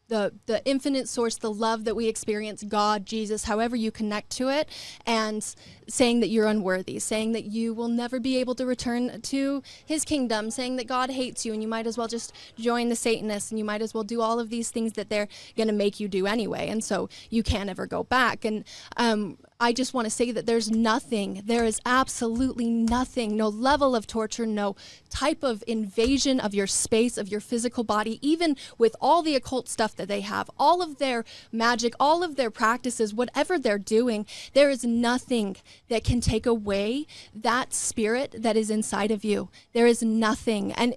the infinite source, the love that we experience, God, Jesus, however you connect to it, and saying that you're unworthy, saying that you will never be able to return to his kingdom, saying that God hates you and you might as well just join the Satanists, and you might as well do all of these things that they're going to make you do anyway, and so you can't ever go back. And I just want to say that there is absolutely nothing, no level of torture, no type of invasion of your space, of your physical body, even with all the occult stuff that they have, all of their magic, all of their practices, whatever they're doing, there is nothing that can take away that spirit that is inside of you. There is nothing. And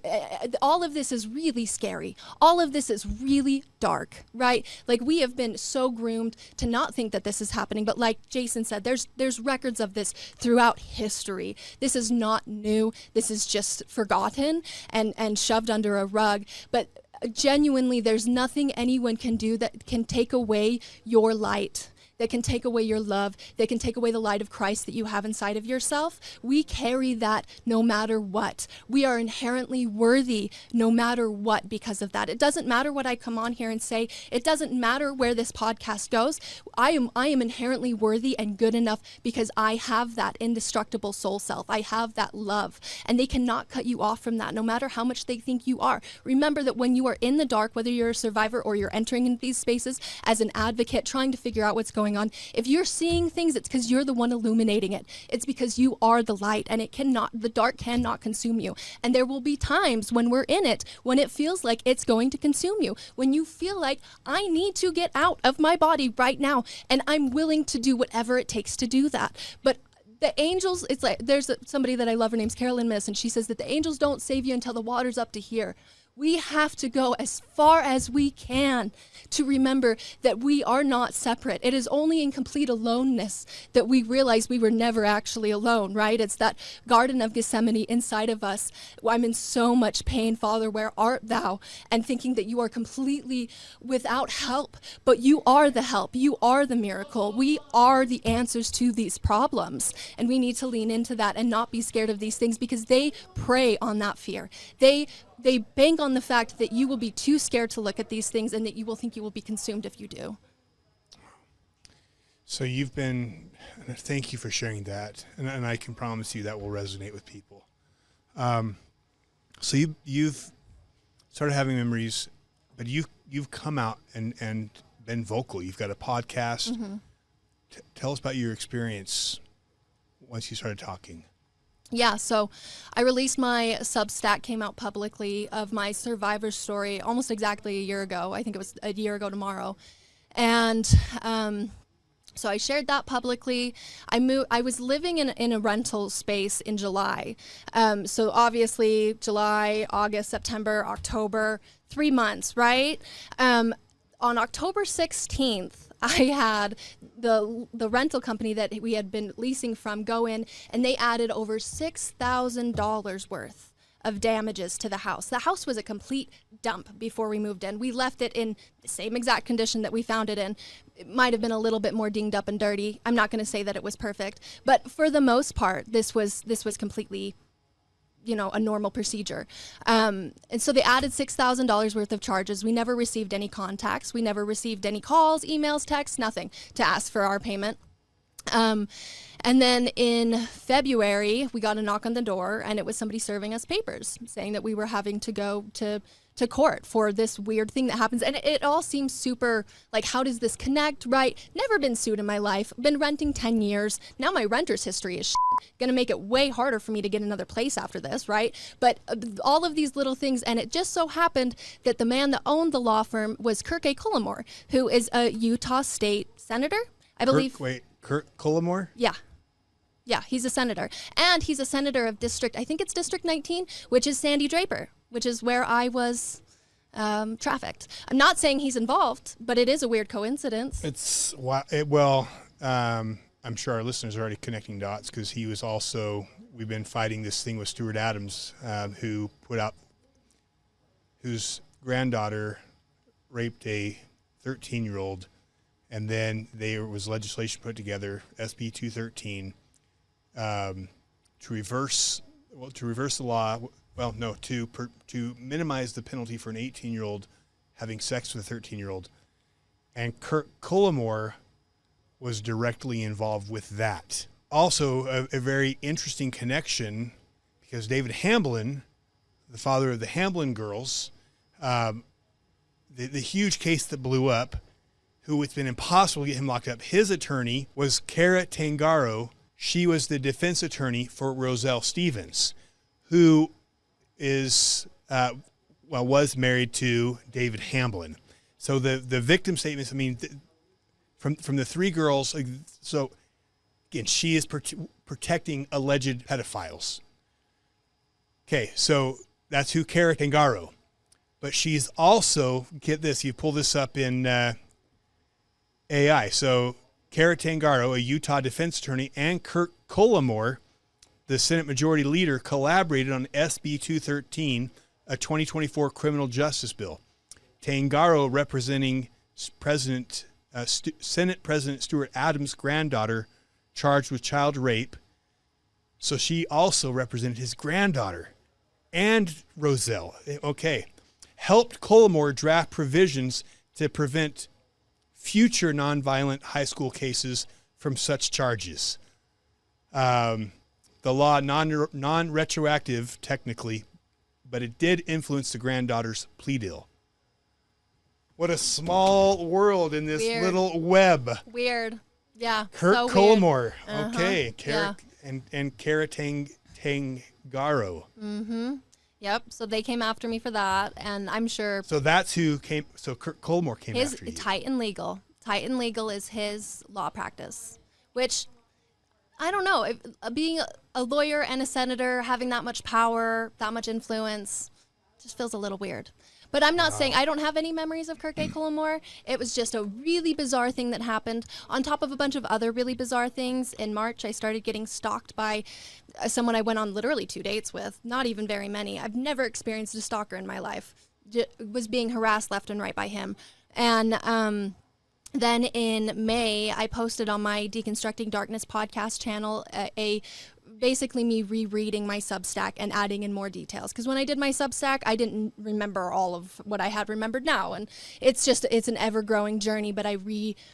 all of this is really scary. All of this is really dark, right? Like, we have been so groomed to not think that this is happening, but like Jason said, there's records of this throughout history. This is not new. This is just forgotten and shoved under a rug. But genuinely, there's nothing anyone can do that can take away your light, that can take away your love, that can take away the light of Christ that you have inside of yourself. We carry that no matter what. We are inherently worthy no matter what because of that. It doesn't matter what I come on here and say. It doesn't matter where this podcast goes. I am inherently worthy and good enough because I have that indestructible soul self. I have that love, and they cannot cut you off from that no matter how much they think you are. Remember that when you are in the dark, whether you're a survivor or you're entering into these spaces as an advocate trying to figure out what's going on, if you're seeing things, it's because you're the one illuminating it. It's because you are the light, and the dark cannot consume you. And there will be times when we're in it, when it feels like it's going to consume you, when you feel like, I need to get out of my body right now, and I'm willing to do whatever it takes to do that. But the angels, it's like, there's somebody that I love, her name's Carolyn Miss, and she says that the angels don't save you until the water's up to here. We have to go as far as we can to remember that we are not separate. It is only in complete aloneness that we realize we were never actually alone, right? It's that Garden of Gethsemane inside of us. I'm in so much pain, Father, where art thou? And thinking that you are completely without help, but you are the help. You are the miracle. We are the answers to these problems. And we need to lean into that and not be scared of these things, because they prey on that fear. They bank on the fact that you will be too scared to look at these things, and that you will think you will be consumed if you do. So thank you for sharing that. And I can promise you that will resonate with people. So you've started having memories, but you've come out and been vocal. You've got a podcast. Mm-hmm. Tell us about your experience once you started talking. Yeah, so I released my Substack, came out publicly, of my survivor story almost exactly a year ago. I think it was a year ago tomorrow. And so I shared that publicly. I was living in a rental space in July. So obviously July, August, September, October, 3 months, right? On October 16th, I had the rental company that we had been leasing from go in, and they added over $6,000 worth of damages to the house. The house was a complete dump before we moved in. We left it in the same exact condition that we found it in. It might have been a little bit more dinged up and dirty. I'm not going to say that it was perfect, but for the most part, this was completely, a normal procedure. And so they added $6,000 worth of charges. We never received any contacts. We never received any calls, emails, texts, nothing to ask for our payment. And then in February, we got a knock on the door, and it was somebody serving us papers saying that we were having to go to court for this weird thing that happens. And it all seems super, like, how does this connect, right? Never been sued in my life. Been renting 10 years. Now my renter's history is going to make it way harder for me to get another place after this, right? But all of these little things, and it just so happened that the man that owned the law firm was Kirk A. Cullimore, who is a Utah state senator, I believe. Kirk Cullimore? Yeah. Yeah, he's a senator. And he's a senator of I think it's District 19, which is Sandy Draper, which is where I was trafficked. I'm not saying he's involved, but it is a weird coincidence. I'm sure our listeners are already connecting dots, because he was also, we've been fighting this thing with Stuart Adams, whose granddaughter raped a 13-year-old, and then there was legislation put together, SB 213, to reverse the law. Well, no, to minimize the penalty for an 18-year-old having sex with a 13-year-old. And Kirk Cullimore was directly involved with that. Also, a very interesting connection, because David Hamblin, the father of the Hamblin girls, the huge case that blew up, who it's been impossible to get him locked up, his attorney was Kara Tangaro. She was the defense attorney for Roselle Stevens, who was married to David Hamblin. So the victim statements, from the three girls, so again, she is protecting alleged pedophiles. Okay, so that's who Kara Tangaro. But she's also, get this, you pull this up in AI. So Kara Tangaro, a Utah defense attorney, and Kirk Cullimore, the Senate Majority Leader, collaborated on SB 213, a 2024 criminal justice bill. Tangaro representing Senate President Stuart Adams' granddaughter charged with child rape. So she also represented his granddaughter and Roselle. Okay. Helped Cullimore draft provisions to prevent future nonviolent high school cases from such charges. The law, non-retroactive technically, but it did influence the granddaughter's plea deal. What a small world in this little web. Weird. Yeah. Kirk so Cullimore. Uh-huh. Okay. Yeah. And Kara Tangaro. Mm-hmm. Yep. So they came after me for that, and I'm sure. So that's who came. So Kirk Cullimore came after you. Titan Legal. Titan Legal is his law practice, which I don't know. Being a lawyer and a senator, having that much power, that much influence, just feels a little weird. But I'm not saying I don't have any memories of Kirk A. Collimore. It was just a really bizarre thing that happened on top of a bunch of other really bizarre things. In March, I started getting stalked by someone I went on literally 2 dates with, not even very many. I've never experienced a stalker in my life. Was being harassed left and right by him. And then in May, I posted on my Deconstructing Darkness podcast channel basically me rereading my Substack and adding in more details. Because when I did my Substack, I didn't remember all of what I had remembered now. And it's an ever-growing journey, but I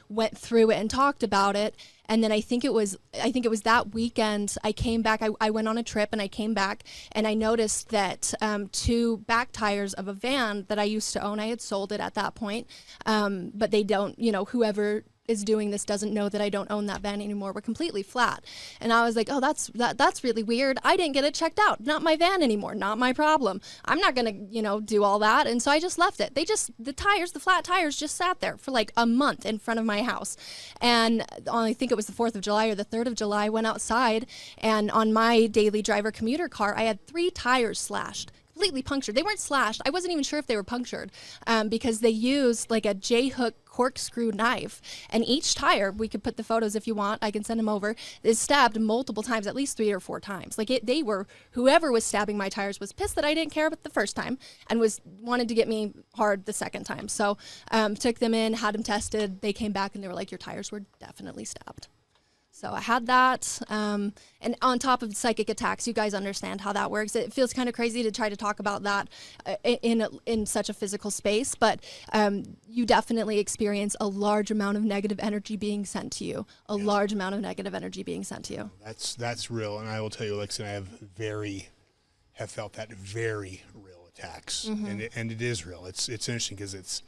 went through it and talked about it. And then I think it was that weekend I came back. I went on a trip and I came back and I noticed that 2 back tires of a van that I used to own, I had sold it at that point. But they don't, whoever is doing this doesn't know that I don't own that van anymore. We're completely flat. And I was like, oh, that's really weird. I didn't get it checked out. Not my van anymore. Not my problem. I'm not going to, do all that. And so I just left it. The flat tires just sat there for like a month in front of my house. And I think it was the 4th of July or the 3rd of July, I went outside and on my daily driver commuter car, I had 3 tires slashed. Completely punctured. They weren't slashed. I wasn't even sure if they were punctured because they used like a J-hook corkscrew knife. And each tire, we could put the photos if you want, I can send them over, is stabbed multiple times, at least 3 or 4 times. Whoever was stabbing my tires was pissed that I didn't care about the first time and wanted to get me hard the second time. So took them in, had them tested. They came back and they were like, your tires were definitely stabbed. So I had that, and on top of psychic attacks, you guys understand how that works. It feels kind of crazy to try to talk about that in such a physical space, but you definitely experience a large amount of negative energy being sent to you. Large amount of negative energy being sent to you. That's real, and I will tell you, Alexa, I have felt that very real attacks, and it is real. It's interesting because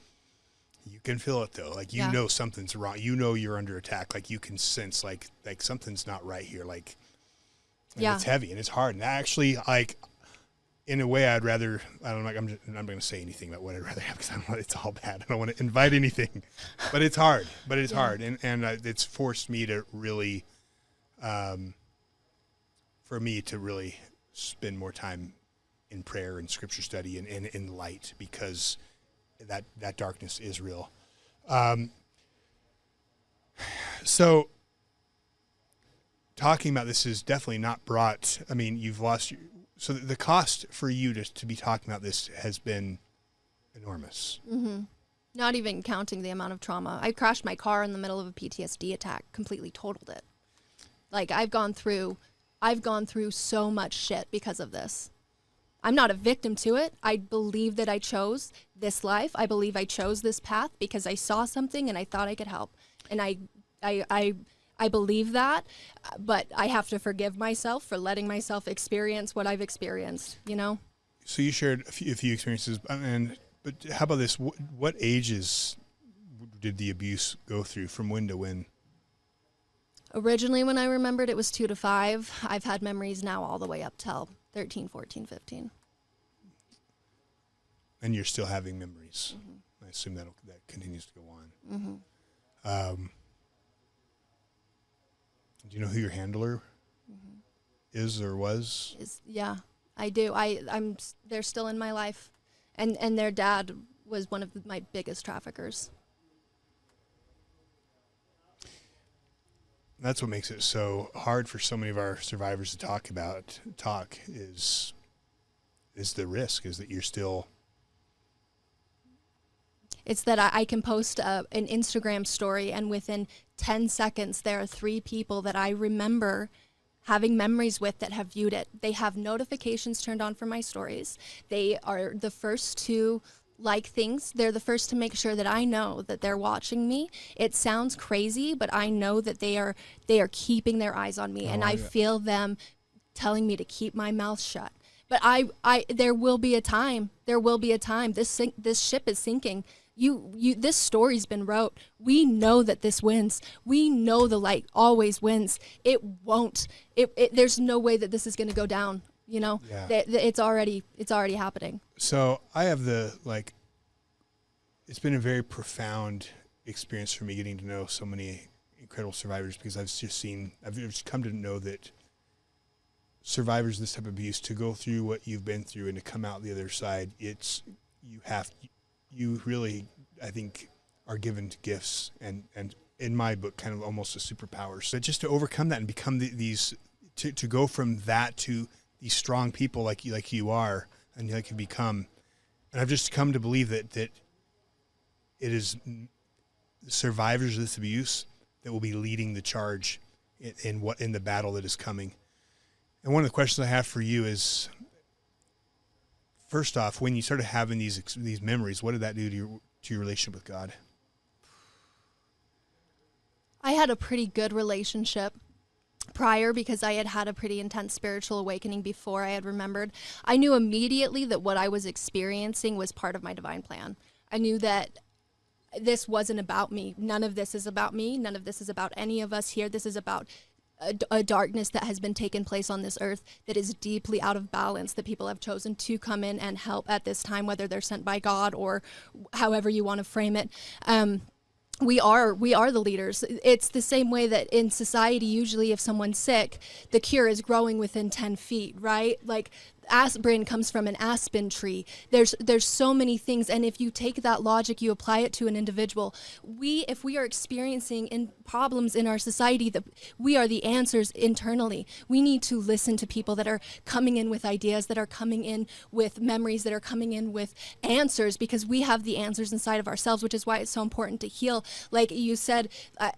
you can feel it though. Like, you know something's wrong. You know you're under attack. Like, you can sense like something's not right here. Like, it's heavy and it's hard. And actually, like, in a way, I'm not going to say anything about what I'd rather have because I don't want it's all bad. I don't want to invite anything, but it's hard. But it's hard. And it's forced me to really, for me to really spend more time in prayer and scripture study and in light, because that darkness is real. So talking about this is definitely not brought, you've lost so the cost for you to be talking about this has been enormous. Mm-hmm. Not even counting the amount of trauma. I crashed my car in the middle of a PTSD attack, completely totaled it. Like, I've gone through so much shit because of this. I'm not a victim to it. I believe that I chose this life. I believe I chose this path because I saw something and I thought I could help. And I believe that, but I have to forgive myself for letting myself experience what I've experienced, So you shared a few experiences, but how about this? What ages did the abuse go through, from when to when? Originally, when I remembered, it was 2 to 5. I've had memories now all the way up till 13, 14, 15. And you're still having memories. Mm-hmm. I assume that continues to go on. Mm-hmm. Do you know who your handler is or was? Yeah, I do. They're still in my life. And their dad was one of my biggest traffickers. That's what makes it so hard for so many of our survivors to talk is the risk, is that you're still. It's that I can post an Instagram story, and within 10 seconds, there are 3 people that I remember having memories with that have viewed it. They have notifications turned on for my stories. They are the first to like things. They're the first to make sure that I know that they're watching me. It sounds crazy, but I know that they are keeping their eyes on me, and I feel them telling me to keep my mouth shut. But there will be a time. There will be a time. This ship is sinking. This story's been wrote. We know that this wins. We know the light always wins. It won't. There's no way that this is going to go down. It's already happening. So I have it's been a very profound experience for me, getting to know so many incredible survivors, because I've just come to know that survivors of this type of abuse, to go through what you've been through and to come out the other side, you really, I think, are given gifts and in my book, kind of almost a superpower. So just to overcome that and become to go from that to these strong people like you are and like you become. And I've just come to believe that it is survivors of this abuse that will be leading the charge in the battle that is coming. And one of the questions I have for you is, first off, when you started having these memories, what did that do to your relationship with God? I had a pretty good relationship prior, because I had a pretty intense spiritual awakening before I had remembered. I knew immediately that what I was experiencing was part of my divine plan. I knew that this wasn't about me. None of this is about me. None of this is about any of us here. This is about a darkness that has been taking place on this earth that is deeply out of balance, that people have chosen to come in and help at this time, whether they're sent by God or however you want to frame it. We are the leaders. It's the same way that in society, usually if someone's sick, the cure is growing within 10 feet, right? Like aspirin comes from an aspen tree. There's so many things. And if you take that logic, you apply it to an individual, if we are experiencing problems in our society, that we are the answers internally. We need to listen to people that are coming in with ideas, that are coming in with memories, that are coming in with answers, because we have the answers inside of ourselves, which is why it's so important to heal. Like you said,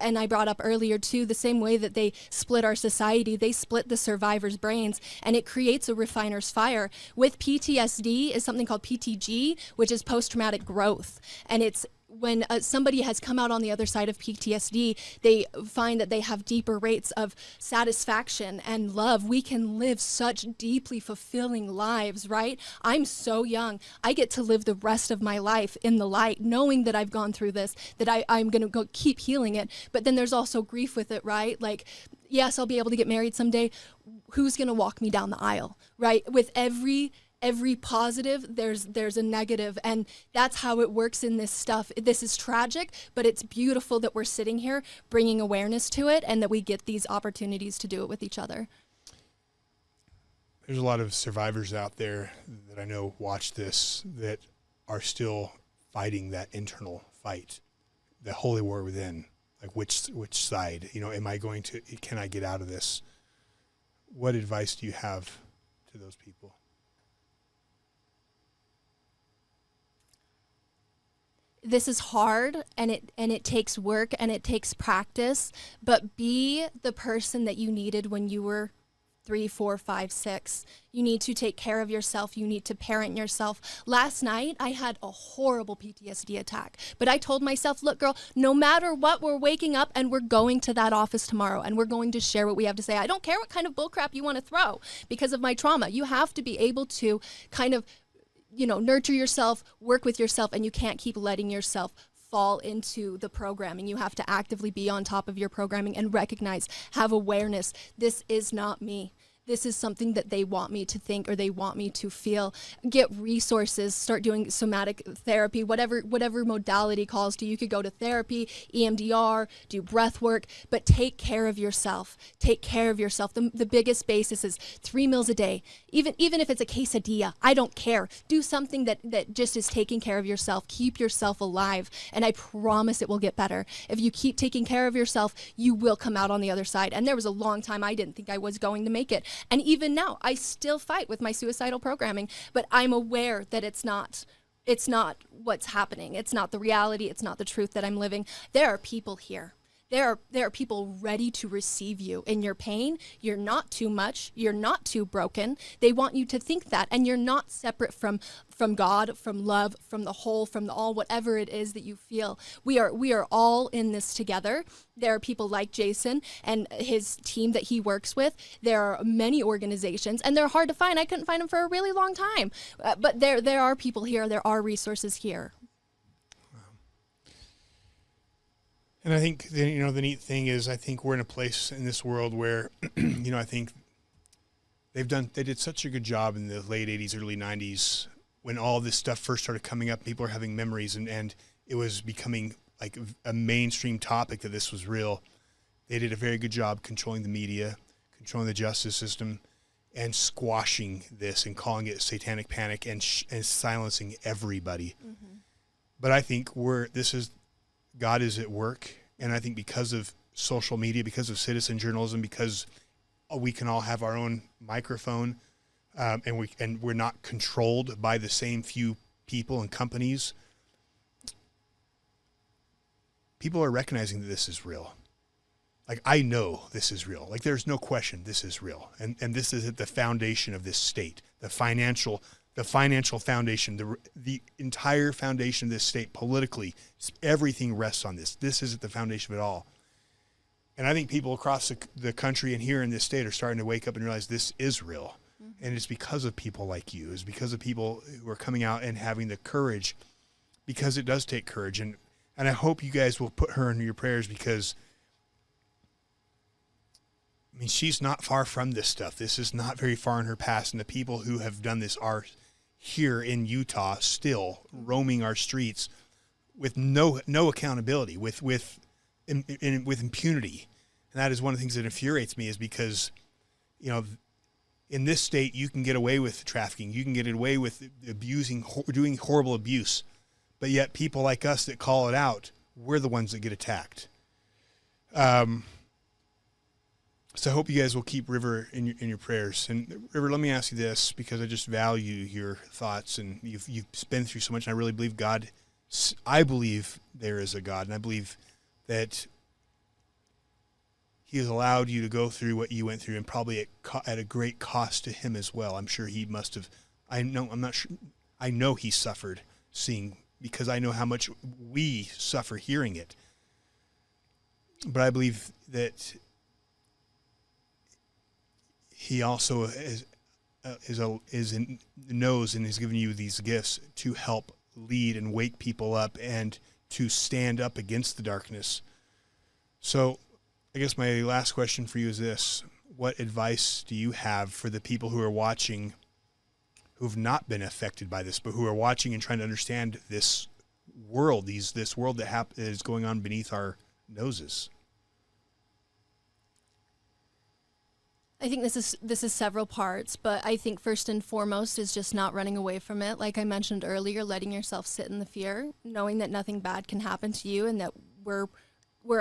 and I brought up earlier too, the same way that they split our society, they split the survivors' brains, and it creates a refiner's fire. With PTSD is something called PTG, which is post-traumatic growth. And it's when somebody has come out on the other side of PTSD, they find that they have deeper rates of satisfaction and love. We can live such deeply fulfilling lives, right? I'm so young. I get to live the rest of my life in the light, knowing that I've gone through this, that I'm going to go keep healing it. But then there's also grief with it, right? Like, yes, I'll be able to get married someday. Who's going to walk me down the aisle, right? With every positive, there's a negative, and that's how it works in this stuff. This is tragic, but it's beautiful that we're sitting here bringing awareness to it, and that we get these opportunities to do it with each other. There's a lot of survivors out there that I know watch this that are still fighting that internal fight, the holy war within. Like which side? Can I get out of this? What advice do you have to those people? This is hard, and it takes work and it takes practice, but be the person that you needed when you were 3, 4, 5, 6. You need to take care of yourself. You need to parent yourself. Last night, I had a horrible PTSD attack, but I told myself, look, girl, no matter what, we're waking up and we're going to that office tomorrow, and we're going to share what we have to say. I don't care what kind of bullcrap you want to throw because of my trauma. You have to be able to kind of nurture yourself, work with yourself, and you can't keep letting yourself fall into the programming. You have to actively be on top of your programming and recognize, have awareness. This is not me. This is something that they want me to think or they want me to feel. Get resources, start doing somatic therapy, whatever modality calls to you. You could go to therapy, EMDR, do breath work, but take care of yourself. Take care of yourself. The biggest basis is 3 meals a day. Even if it's a quesadilla, I don't care. Do something that just is taking care of yourself. Keep yourself alive, and I promise it will get better. If you keep taking care of yourself, you will come out on the other side. And there was a long time I didn't think I was going to make it. And even now, I still fight with my suicidal programming, but I'm aware that it's not what's happening. It's not the reality. It's not the truth that I'm living. There are people here. There are people ready to receive you in your pain. You're not too much. You're not too broken. They want you to think that, and you're not separate from God, from love, from the whole, from the all, whatever it is that you feel. We are all in this together. There are people like Jason and his team that he works with. There are many organizations, and they're hard to find. I couldn't find them for a really long time, but there are people here. There are resources here. And I think the neat thing is, I think we're in a place in this world where, I think they did such a good job in the late 80s, early 90s, when all this stuff first started coming up. People are having memories, and it was becoming like a mainstream topic that this was real. They did a very good job controlling the media, controlling the justice system, and squashing this and calling it satanic panic and silencing everybody. Mm-hmm. But I think God is at work, and I think because of social media, because of citizen journalism, because we can all have our own microphone, and we're not controlled by the same few people and companies. People are recognizing that this is real. Like, I know this is real. Like, there's no question this is real. And this is at the foundation of this state, the financial foundation, the entire foundation of this state politically. Everything rests on this. This is at the foundation of it all. And I think people across the country and here in this state are starting to wake up and realize this is real. Mm-hmm. And it's because of people like you. It's because of people who are coming out and having the courage, because it does take courage. And I hope you guys will put her in your prayers, because I mean, she's not far from this stuff. This is not very far in her past. And the people who have done this are here in Utah, still roaming our streets with no accountability, with impunity. And that is one of the things that infuriates me, is because, you know, in this state, you can get away with trafficking. You can get away with doing horrible abuse. But yet people like us that call it out, we're the ones that get attacked. So I hope you guys will keep River in your prayers. And River, let me ask you this, because I just value your thoughts, and you've been through so much, and I really believe God. I believe there is a God, and I believe that He has allowed you to go through what you went through, and probably at a great cost to Him as well. I'm sure He must have. I'm not sure. I know He suffered seeing, because I know how much we suffer hearing it. But I believe that He also knows and has given you these gifts to help lead and wake people up and to stand up against the darkness. So I guess my last question for you is this: what advice do you have for the people who are watching, who've not been affected by this, but who are watching and trying to understand this world, this world that is going on beneath our noses? I think this is several parts, but I think first and foremost is just not running away from it. Like I mentioned earlier, letting yourself sit in the fear, knowing that nothing bad can happen to you, and that we're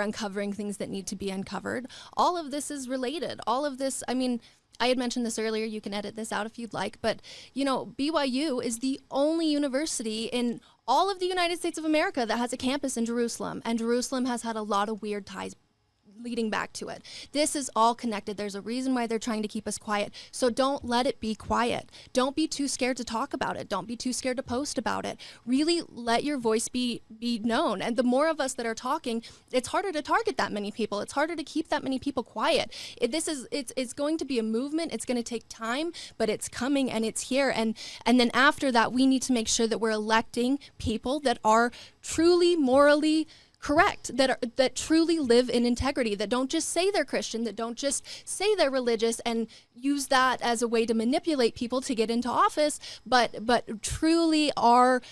uncovering things that need to be uncovered. All of this is related. All of this, I mean, I had mentioned this earlier, you can edit this out if you'd like, but you know, BYU is the only university in all of the United States of America that has a campus in Jerusalem, and Jerusalem has had a lot of weird ties leading back to it. This is all connected. There's a reason why they're trying to keep us quiet. So don't let it be quiet. Don't be too scared to talk about it. Don't be too scared to post about it. Really let your voice be known. And the more of us that are talking, it's harder to target that many people. It's harder to keep that many people quiet. It's going to be a movement. It's going to take time, but it's coming and it's here. And then after that, we need to make sure that we're electing people that are truly morally correct, that truly live in integrity, that don't just say they're Christian, that don't just say they're religious and use that as a way to manipulate people to get into office, but truly are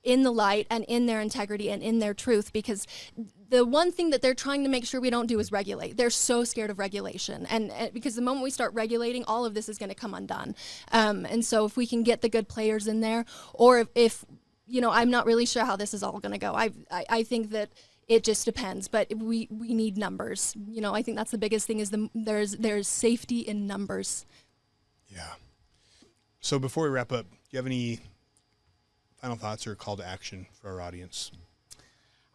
in the light and in their integrity and in their truth. Because the one thing that they're trying to make sure we don't do is regulate. They're so scared of regulation, and because the moment we start regulating, all of this is going to come undone. And so if we can get the good players in there, or if you know, I'm not really sure how this is all going to go. I think that it just depends, but we need numbers. You know, I think that's the biggest thing, is there's safety in numbers. Yeah. So before we wrap up, do you have any final thoughts or call to action for our audience?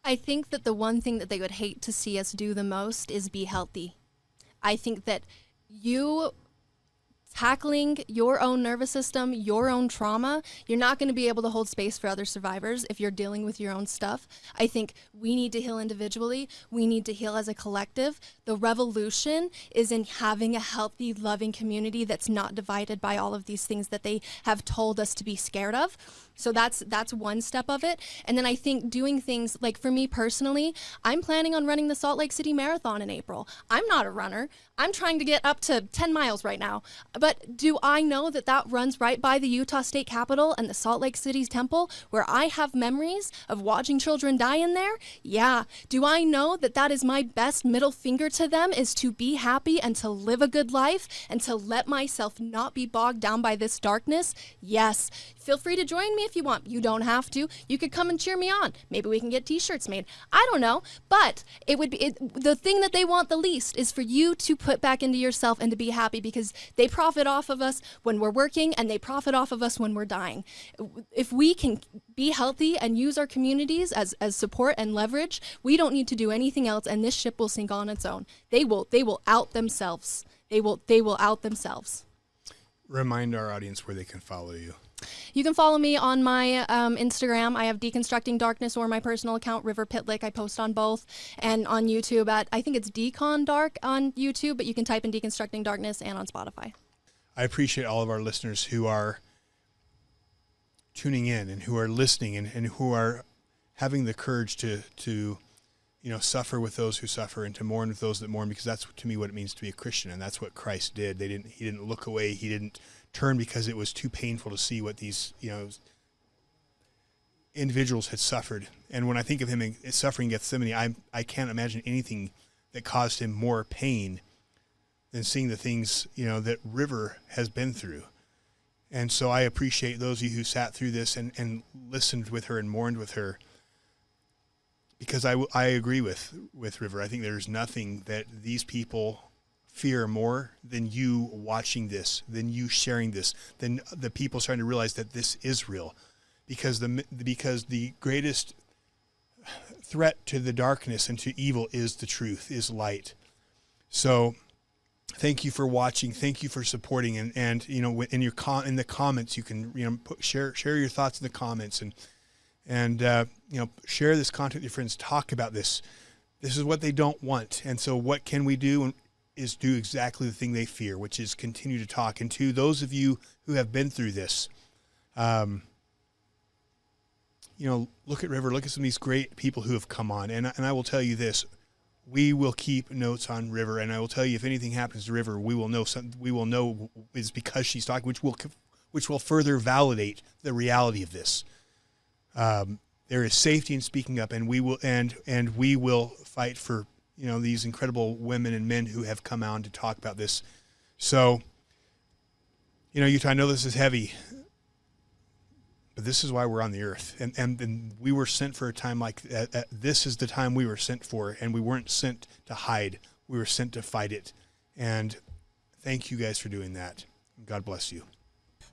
I think that the one thing that they would hate to see us do the most is be healthy. I think that you tackling your own nervous system, your own trauma, you're not going to be able to hold space for other survivors if you're dealing with your own stuff. I think we need to heal individually. We need to heal as a collective. The revolution is in having a healthy, loving community that's not divided by all of these things that they have told us to be scared of. So that's one step of it. And then I think doing things like, for me personally, I'm planning on running the Salt Lake City Marathon in April. I'm not a runner. I'm trying to get up to 10 miles right now. But But do I know that that runs right by the Utah State Capitol and the Salt Lake City's temple, where I have memories of watching children die in there? Yeah. Do I know that that is my best middle finger to them, is to be happy and to live a good life and to let myself not be bogged down by this darkness? Yes. Feel free to join me if you want. You don't have to. You could come and cheer me on. Maybe we can get t-shirts made. I don't know. But it would be the thing that they want the least is for you to put back into yourself and to be happy, because they profit off of us when we're working and they profit off of us when we're dying. If we can be healthy and use our communities as support and leverage, we don't need to do anything else, and this ship will sink on its own. They will out themselves. They will out themselves. Remind our audience where they can follow you. You can follow me on my Instagram. I have Deconstructing Darkness, or my personal account, River Pitlick. I post on both. And on YouTube at, I think it's Decon Dark on YouTube, but you can type in Deconstructing Darkness, and on Spotify. I appreciate all of our listeners who are tuning in and who are listening and who are having the courage to suffer with those who suffer and to mourn with those that mourn, because that's, to me, what it means to be a Christian. And that's what Christ did. He didn't look away. He didn't turn because it was too painful to see what these, individuals had suffered. And when I think of him suffering in Gethsemane, I can't imagine anything that caused him more pain than seeing the things, that River has been through. And so I appreciate those of you who sat through this and listened with her and mourned with her, because I agree with River. I think there's nothing that these people fear more than you watching this, than you sharing this, than the people starting to realize that this is real, because the greatest threat to the darkness and to evil is the truth, is light. So thank you for watching. Thank you for supporting. And in the comments, you can, share your thoughts in the comments and share this content with your friends. Talk about this. This is what they don't want. And so what can we do? Is do exactly the thing they fear, which is continue to talk. And to those of you who have been through this, look at River, look at some of these great people who have come on. And I will tell you this, we will keep notes on River. And I will tell you, if anything happens to River, we will know it's because she's talking, which will further validate the reality of this. There is safety in speaking up, and we will fight for, these incredible women and men who have come out to talk about this. So, Utah, I know this is heavy, but this is why we're on the earth. And we were sent for a time like that. This is the time we were sent for, and we weren't sent to hide. We were sent to fight it. And thank you guys for doing that. God bless you.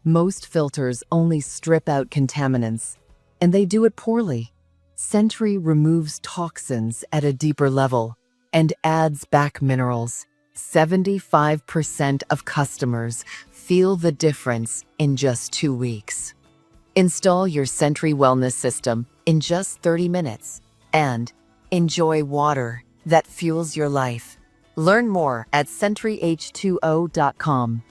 Most filters only strip out contaminants, and they do it poorly. Sentry removes toxins at a deeper level and adds back minerals. 75% of customers feel the difference in just 2 weeks. Install your Sentry Wellness System in just 30 minutes and enjoy water that fuels your life. Learn more at SentryH2O.com.